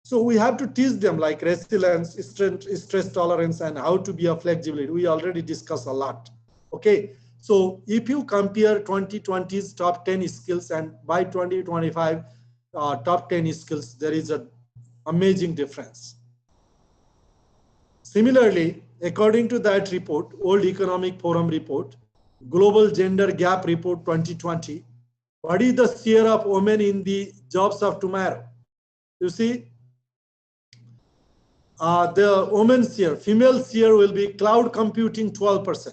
So we have to teach them like resilience, stress tolerance, and how to be a flexibility. We already discussed a lot. Okay. So if you compare 2020's top 10 skills and by 2025 top 10 skills, there is an amazing difference. Similarly, according to that report, World Economic Forum report, Global Gender Gap Report 2020, what is the share of women in the jobs of tomorrow? You see, the women's share, female share will be cloud computing 12%.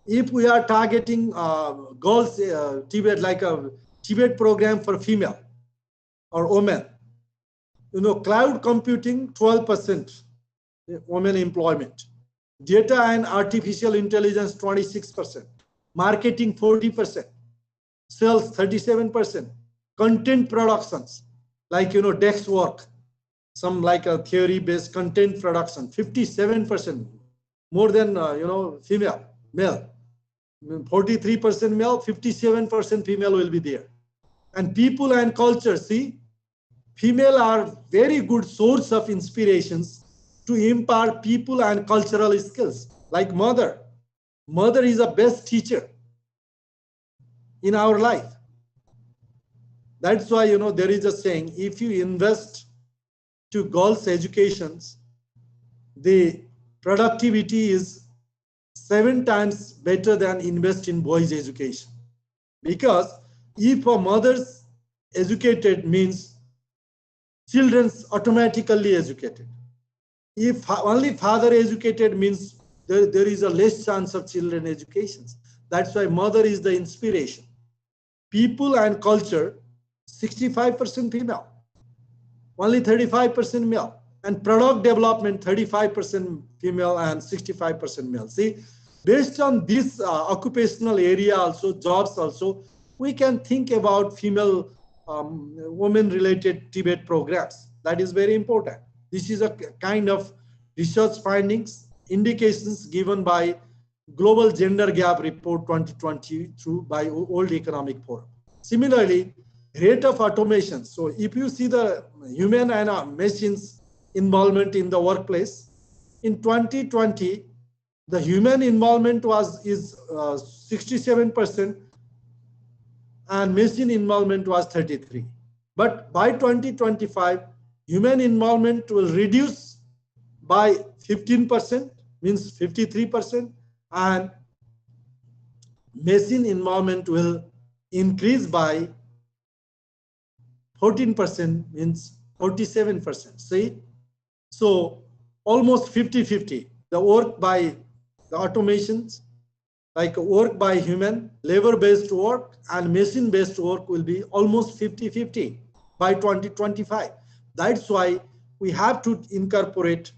If we are targeting goals, TVET, like a TVET program for female or women, you know, cloud computing 12% women employment, data and artificial intelligence 26%, marketing 40%, sales 37%, content productions like, you know, desk work, some like a theory-based content production 57%, more than you know, male. 43% male, 57% female will be there. And people and culture, see, female are very good source of inspirations to impart people and cultural skills. Like mother is the best teacher in our life. That's why, you know, there is a saying, if you invest to girls' educations, the productivity is 7 times better than invest in boys' education. Because if a mother's educated means children's automatically educated. If only father educated means there is a less chance of children education. That's why mother is the inspiration. People and culture, 65% female, only 35% male. And product development, 35% female and 65% male. See, based on this occupational area also, jobs also, we can think about female women-related TVET programs. That is very important. This is a kind of research findings, indications given by Global Gender Gap Report 2020 through by World Economic Forum. Similarly, rate of automation. So if you see the human and machines involvement in the workplace, in 2020, the human involvement is 67% and machine involvement was 33%. But by 2025, human involvement will reduce by 15%, means 53%, and machine involvement will increase by 14%, means 47%. See? So almost 50-50. The work by the automations, like work by human, labor-based work and machine-based work will be almost 50-50 by 2025. That's why we have to incorporate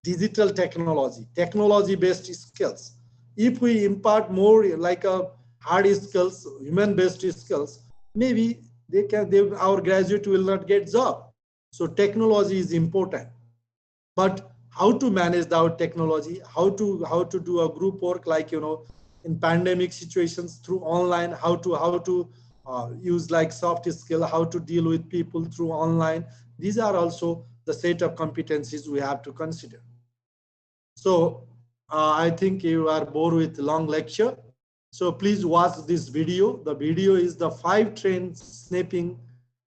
digital technology, technology-based skills. If we impart more like a hard skills, human-based skills, maybe our graduate will not get job. So technology is important. But how to manage our technology, how to do a group work, like, you know, in pandemic situations through online, how to use like soft skill, how to deal with people through online. These are also the set of competencies we have to consider. So I think you are bored with long lecture. So please watch this video. The video is the 5 trends shaping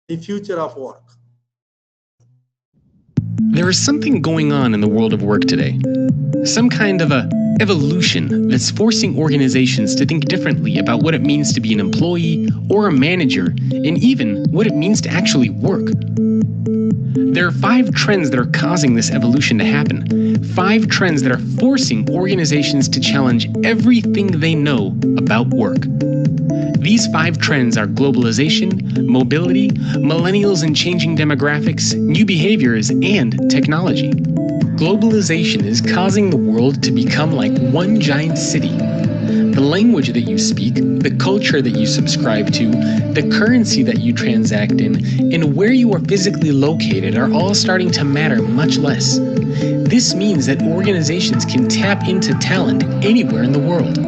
the future of work. There is something going on in the world of work today. Some kind of a evolution that's forcing organizations to think differently about what it means to be an employee or a manager, and even what it means to actually work. There are 5 trends that are causing this evolution to happen. 5 trends that are forcing organizations to challenge everything they know about work. These 5 trends are globalization, mobility, millennials and changing demographics, new behaviors, and technology. Globalization is causing the world to become like one giant city. The language that you speak, the culture that you subscribe to, the currency that you transact in, and where you are physically located are all starting to matter much less. This means that organizations can tap into talent anywhere in the world.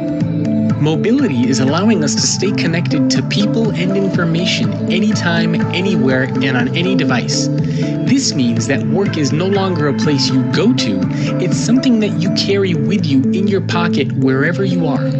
Mobility is allowing us to stay connected to people and information anytime, anywhere, and on any device. This means that work is no longer a place you go to, it's something that you carry with you in your pocket wherever you are.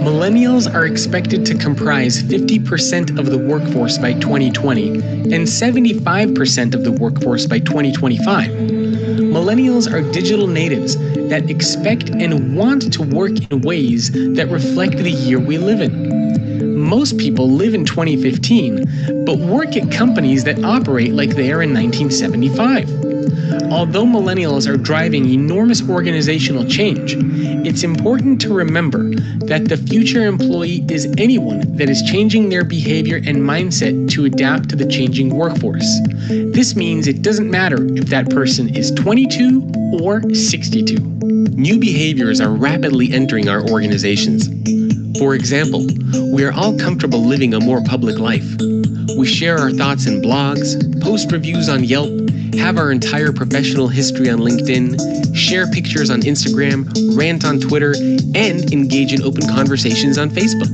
Millennials are expected to comprise 50% of the workforce by 2020 and 75% of the workforce by 2025. Millennials are digital natives that expect and want to work in ways that reflect the year we live in. Most people live in 2015, but work at companies that operate like they are in 1975. Although millennials are driving enormous organizational change, it's important to remember that the future employee is anyone that is changing their behavior and mindset to adapt to the changing workforce. This means it doesn't matter if that person is 22 or 62. New behaviors are rapidly entering our organizations. For example, we are all comfortable living a more public life. We share our thoughts in blogs, post reviews on Yelp, have our entire professional history on LinkedIn, share pictures on Instagram, rant on Twitter, and engage in open conversations on Facebook.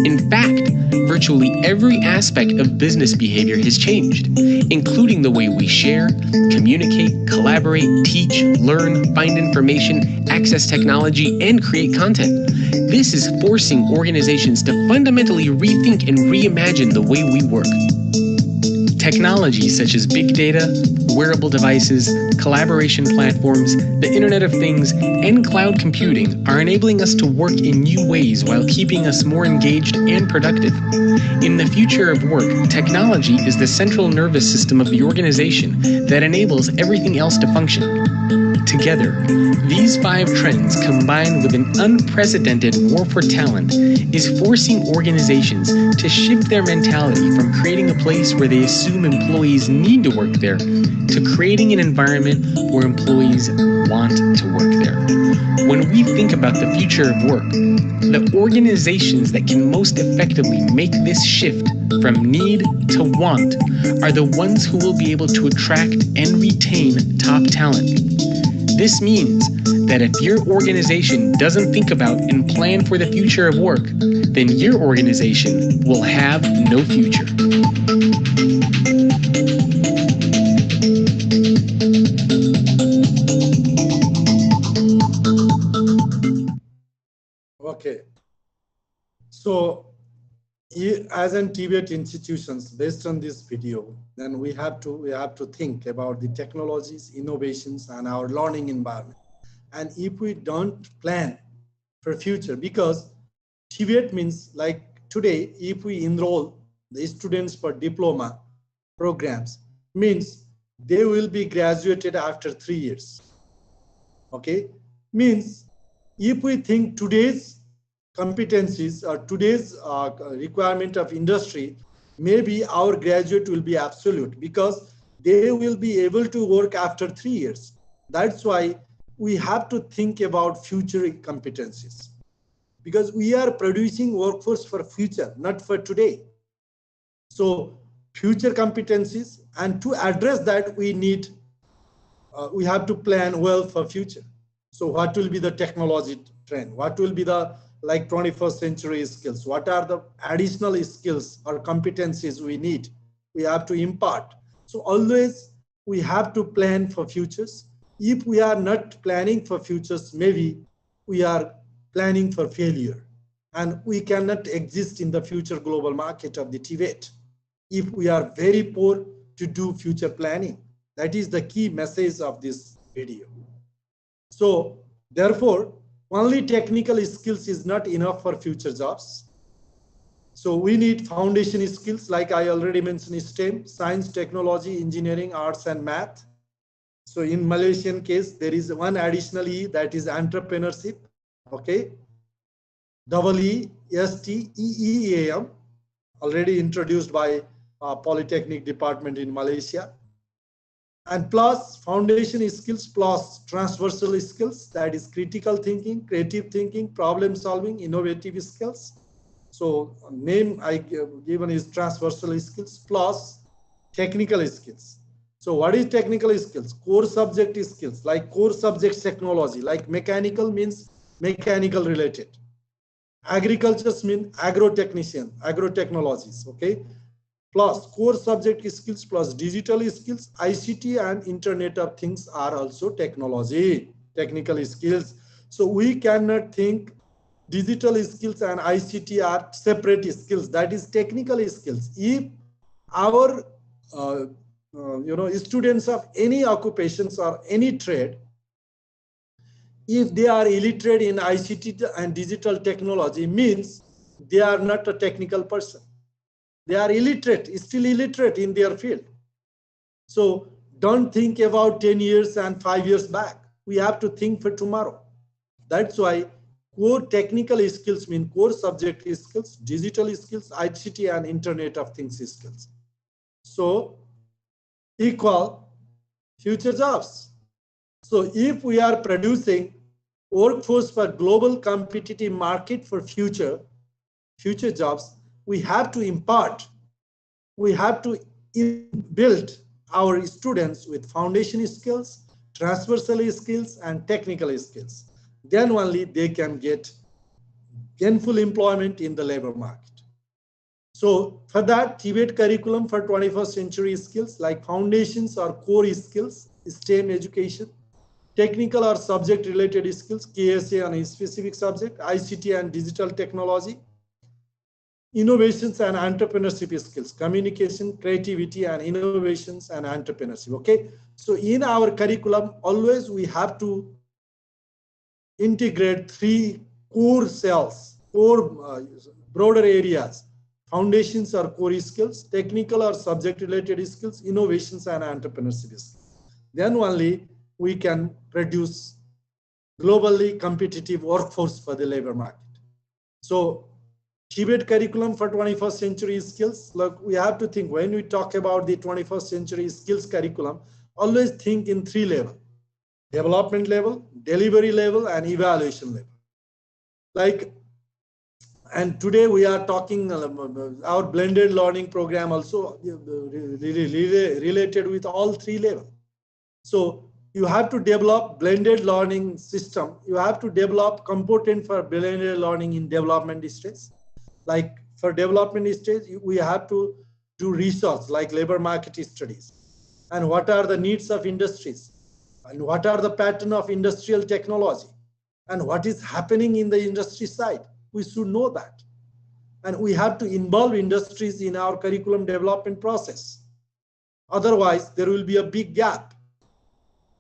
In fact, virtually every aspect of business behavior has changed, including the way we share, communicate, collaborate, teach, learn, find information, access technology, and create content. This is forcing organizations to fundamentally rethink and reimagine the way we work. Technologies such as big data, wearable devices, collaboration platforms, the Internet of Things, and cloud computing are enabling us to work in new ways while keeping us more engaged and productive. In the future of work, technology is the central nervous system of the organization that enables everything else to function. Together, these 5 trends, combined with an unprecedented war for talent, is forcing organizations to shift their mentality from creating a place where they assume employees need to work there to creating an environment where employees want to work there. When we think about the future of work, the organizations that can most effectively make this shift from need to want are the ones who will be able to attract and retain top talent. This means that if your organization doesn't think about and plan for the future of work, then your organization will have no future. Okay. So as an TVET institutions, based on this video, then we have to think about the technologies, innovations, and our learning environment. And if we don't plan for future, because TVET means like today, if we enroll the students for diploma programs, means they will be graduated after 3 years. Okay, means if we think today's competencies or today's requirement of industry, maybe our graduate will be absolute because they will be able to work after 3 years. That's why we have to think about future competencies, because we are producing workforce for future, not for today. So future competencies, and to address that, we have to plan well for future. So what will be the technology trend? What will be the 21st century skills? What are the additional skills or competencies we need? We have to impart. So always we have to plan for futures. If we are not planning for futures, maybe we are planning for failure, and we cannot exist in the future global market of the TVET if we are very poor to do future planning. That is the key message of this video. So therefore, only technical skills is not enough for future jobs. So we need foundation skills, like I already mentioned, STEM, science, technology, engineering, arts, and math. So in Malaysian case, there is one additional E, that is entrepreneurship. Okay, EESTEEAM, already introduced by Polytechnic Department in Malaysia. And plus foundation skills plus transversal skills, that is critical thinking, creative thinking, problem solving, innovative skills. So name I given is transversal skills plus technical skills. So what is technical skills? Core subject skills, like core subject technology, like mechanical means mechanical related. Agriculture means agrotechnician, agrotechnologies, okay? Plus core subject skills plus digital skills, ICT and Internet of Things are also technology, technical skills. So we cannot think digital skills and ICT are separate skills, that is technical skills. If our students of any occupations or any trade, if they are illiterate in ICT and digital technology, means they are not a technical person. They are illiterate, still illiterate in their field. So don't think about 10 years and 5 years back. We have to think for tomorrow. That's why core technical skills mean core subject skills, digital skills, ICT and Internet of Things skills. So equal future jobs. So if we are producing workforce for global competitive market for future jobs, we have to impart, we have to build our students with foundation skills, transversal skills, and technical skills. Then only they can get gainful employment in the labor market. So for that, TVET curriculum for 21st century skills, like foundations or core skills, STEM education, technical or subject related skills, KSA on a specific subject, ICT and digital technology, innovations and entrepreneurship skills, communication, creativity, and innovations and entrepreneurship. Okay, so in our curriculum, always we have to integrate 3 core cells, core broader areas. Foundations are core skills, technical or subject related skills, innovations and entrepreneurship skills. Then only we can produce globally competitive workforce for the labor market. So TVET curriculum for 21st century skills, look, we have to think when we talk about the 21st century skills curriculum, always think in 3 levels: development level, delivery level, and evaluation level. Like, and today we are talking our blended learning program also related with all 3 levels. So you have to develop blended learning system. You have to develop component for blended learning in development stage. Like for development stage, we have to do research like labor market studies. And what are the needs of industries? And what are the pattern of industrial technology? And what is happening in the industry side? We should know that. And we have to involve industries in our curriculum development process. Otherwise, there will be a big gap.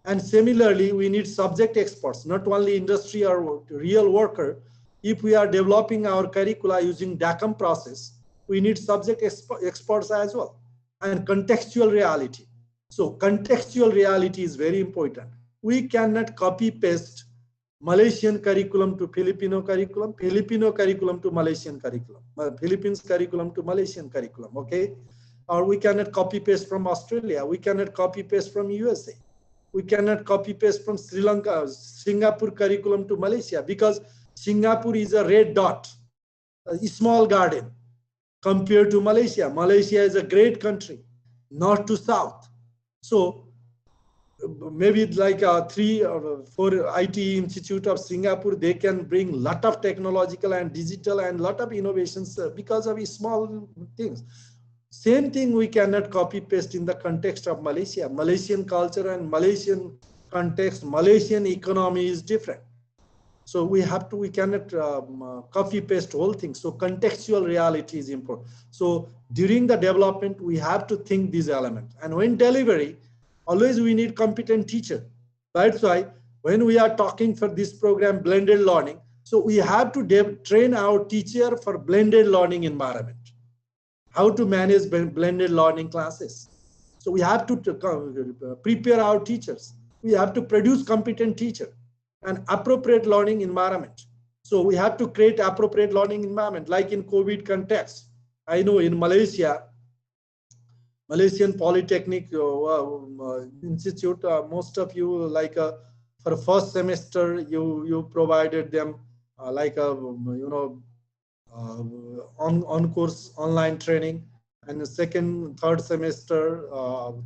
And similarly, we need subject experts, not only industry or real worker. If we are developing our curricula using DACM process, we need subject experts as well. And contextual reality. So contextual reality is very important. We cannot copy paste Malaysian curriculum to Filipino curriculum, Filipino curriculum to Malaysian curriculum, Philippines curriculum to Malaysian curriculum, okay? Or we cannot copy paste from Australia. We cannot copy paste from USA. We cannot copy paste from Sri Lanka, Singapore curriculum to Malaysia, because Singapore is a red dot, a small garden compared to Malaysia. Malaysia is a great country, north to south. So maybe like 3 or 4 IT Institute of Singapore, they can bring a lot of technological and digital and lot of innovations because of small things. Same thing we cannot copy paste in the context of Malaysia. Malaysian culture and Malaysian context, Malaysian economy is different. So we cannot copy paste whole thing. So contextual reality is important. So during the development, we have to think these elements. And when delivery, always we need competent teacher. That's why when we are talking for this program, blended learning, so we have to train our teacher for blended learning environment. How to manage blended learning classes. So we have to prepare our teachers. We have to produce competent teacher and appropriate learning environment. So we have to create appropriate learning environment, like in COVID context. I know in Malaysia, Malaysian Polytechnic Institute, most of you like for first semester, you provided them like a, on course online training, and the second, third semester,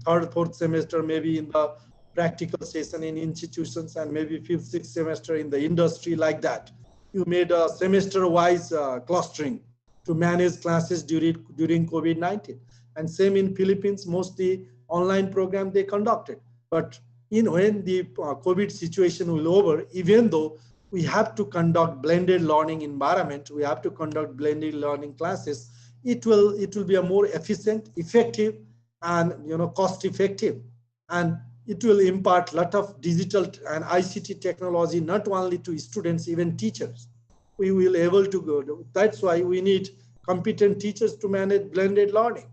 third, fourth semester, maybe in the practical session in institutions, and maybe fifth, sixth semester in the industry, like that. You made a semester-wise clustering to manage classes during COVID-19. And same in Philippines, mostly online program they conducted. But when the COVID situation will over, even though we have to conduct blended learning environment, we have to conduct blended learning classes, it will be a more efficient, effective, and cost effective. And it will impart a lot of digital and ICT technology, not only to students, even teachers. We will able to go. That's why we need competent teachers to manage blended learning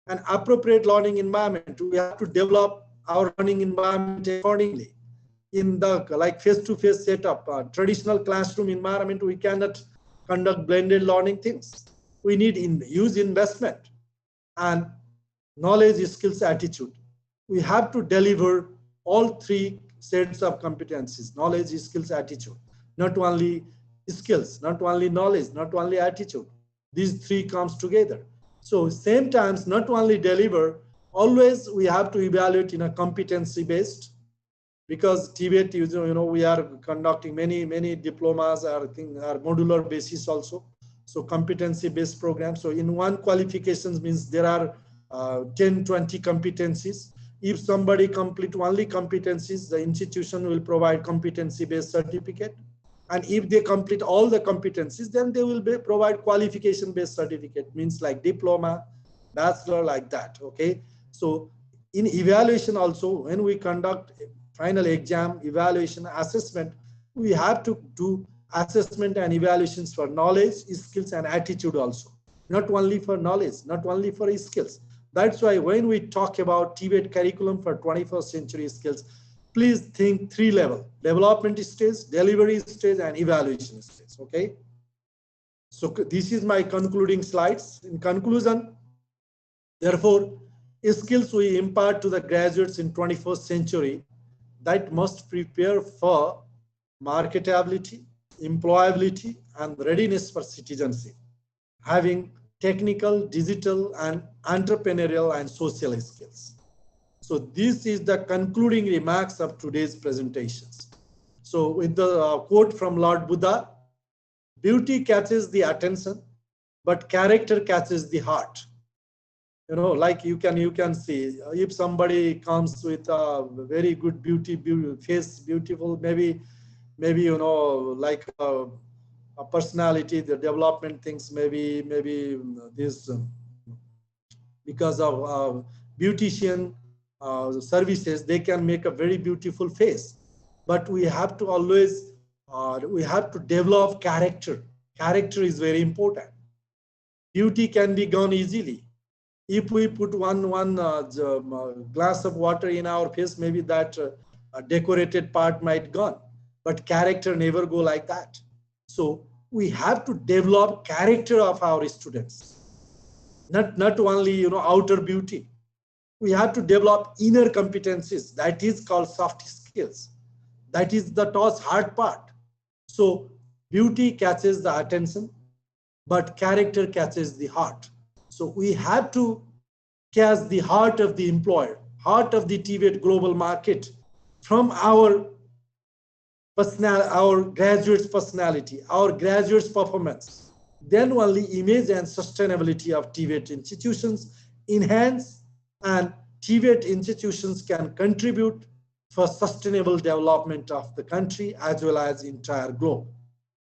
and appropriate learning environment. We have to develop our learning environment accordingly. In the like face-to-face setup, traditional classroom environment, we cannot conduct blended learning things. We need use investment and knowledge, skills, attitude. We have to deliver all 3 sets of competencies: knowledge, skills, attitude. Not only skills, not only knowledge, not only attitude. These 3 comes together. So same times, not only deliver, always we have to evaluate in a competency based, because TVET, we are conducting many diplomas are modular basis also. So competency based program. So in one qualifications means there are 10, 20 competencies. If somebody complete only competencies, the institution will provide competency based certificate. And if they complete all the competencies, then they will provide qualification-based certificate, means like diploma, bachelor, like that, okay? So in evaluation also, when we conduct final exam, evaluation, assessment, we have to do assessment and evaluations for knowledge, skills, and attitude also. Not only for knowledge, not only for skills. That's why when we talk about TVET curriculum for 21st century skills, please think 3 levels: development stage, delivery stage, and evaluation stage, okay? So this is my concluding slides. In conclusion, therefore, skills we impart to the graduates in 21st century that must prepare for marketability, employability, and readiness for citizenship, having technical, digital, and entrepreneurial and social skills. So this is the concluding remarks of today's presentations. So with the quote from Lord Buddha, beauty catches the attention, but character catches the heart. You know, like you can see, if somebody comes with a very good face, beautiful, maybe you know, like a personality, the development things, maybe this because of beautician services, they can make a very beautiful face. But we have to always we have to develop character. Character is very important. Beauty can be gone easily. If we put one glass of water in our face, maybe that decorated part might gone, but character never go like that. So we have to develop character of our students, not only, you know, outer beauty. We have to develop inner competencies. That is called soft skills. That is the hard part. So beauty catches the attention, but character catches the heart. So we have to catch the heart of the employer, heart of the TVET global market from our graduates' personality, our graduates' performance. Then only image and sustainability of TVET institutions enhance, and TVET institutions can contribute for sustainable development of the country as well as entire globe.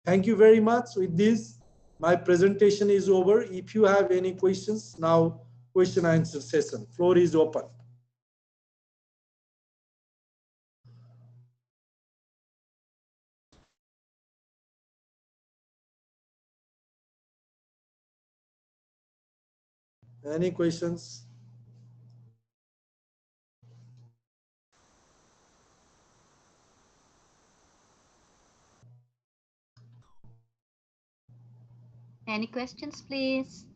Thank you very much. With this, my presentation is over. If you have any questions, now question and answer session. Floor is open. Any questions? Any questions, please?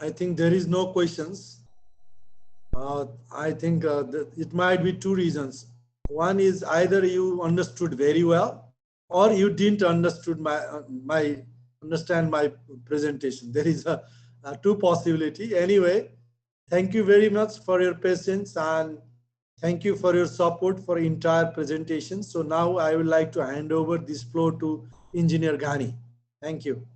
I think there is no questions. I think it might be 2 reasons. One is either you understood very well, or you didn't understand my presentation. There is a 2 possibility. Anyway, thank you very much for your patience, and thank you for your support for entire presentation. So now I would like to hand over this floor to Engineer Ghani. Thank you.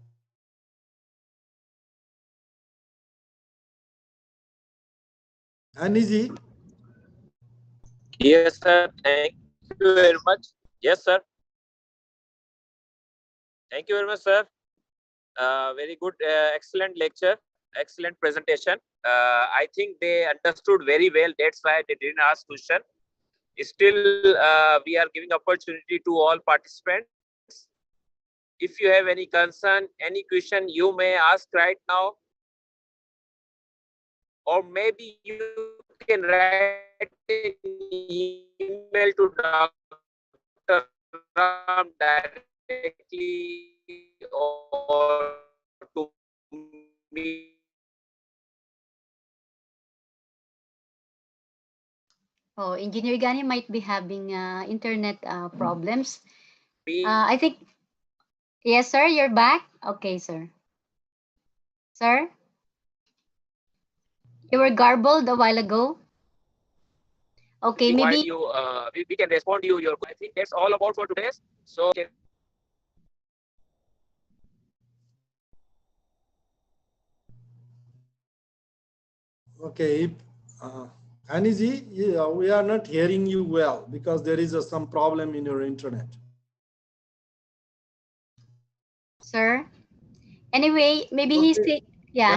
Aniji. Yes, sir. Thank you very much. Yes, sir. Thank you very much, sir. Very good, excellent lecture, excellent presentation. I think they understood very well. That's why they didn't ask question. Still, we are giving opportunity to all participants. If you have any concern, any question, you may ask right now, or maybe you can write an email to Dr. Ram directly or to me. Oh, Engineer Gani might be having internet problems. I think, yes, sir, you're back. Okay, sir. Sir? You were garbled a while ago. Okay, provide maybe. you, we can respond to you your. I think that's all about for today's. So. Okay, Aniji, we are not hearing you well because there is some problem in your internet. Sir. Anyway, maybe he's Okay.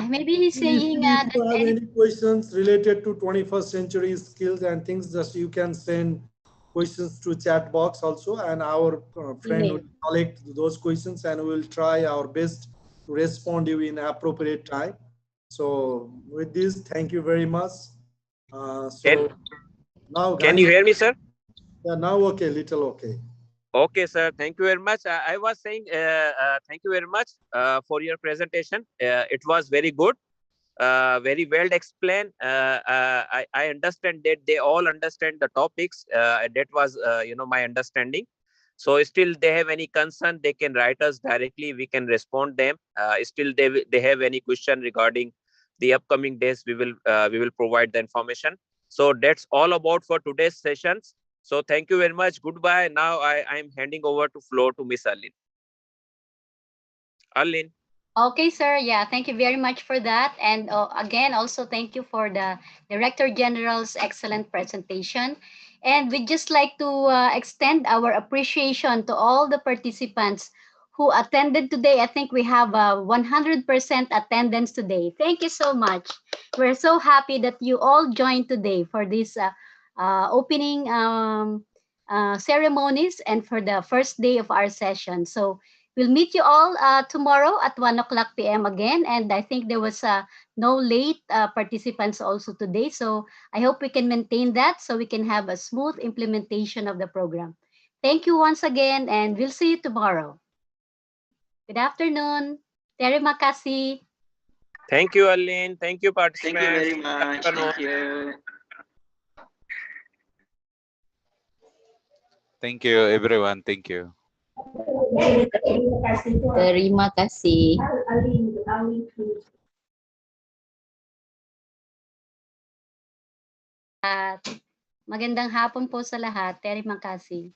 maybe he's saying If that you have any questions related to 21st century skills and things, just you can send questions to chat box also, and our friend email. will collect those questions and we will try our best to respond you in appropriate time. So with this, thank you very much. Now, Can you hear me, sir? Yeah, now okay, little okay. Okay, sir. Thank you very much. I was saying thank you very much for your presentation. It was very good, very well explained. I understand that they all understand the topics. That was, my understanding. So still they have any concern, they can write us directly. We can respond them. Still they have any question regarding the upcoming days, we will provide the information. So that's all about for today's sessions. So thank you very much. Goodbye. Now I'm handing over to floor to Miss Arlene. Arlene. Okay, sir. Yeah, thank you very much for that. And again, also thank you for the Director General's excellent presentation. And we'd just like to extend our appreciation to all the participants who attended today. I think we have 100% attendance today. Thank you so much. We're so happy that you all joined today for this opening ceremonies and for the first day of our session. So we'll meet you all tomorrow at 1 o'clock p.m. again. And I think there was no late participants also today. So I hope we can maintain that so we can have a smooth implementation of the program. Thank you once again, and we'll see you tomorrow. Good afternoon. Terima kasih. Thank you, Arlene. Thank you, participants. Thank you very much. Thank you. Thank you, everyone. Thank you. Terima kasih. At magandang hapon po sa lahat. Terima kasih.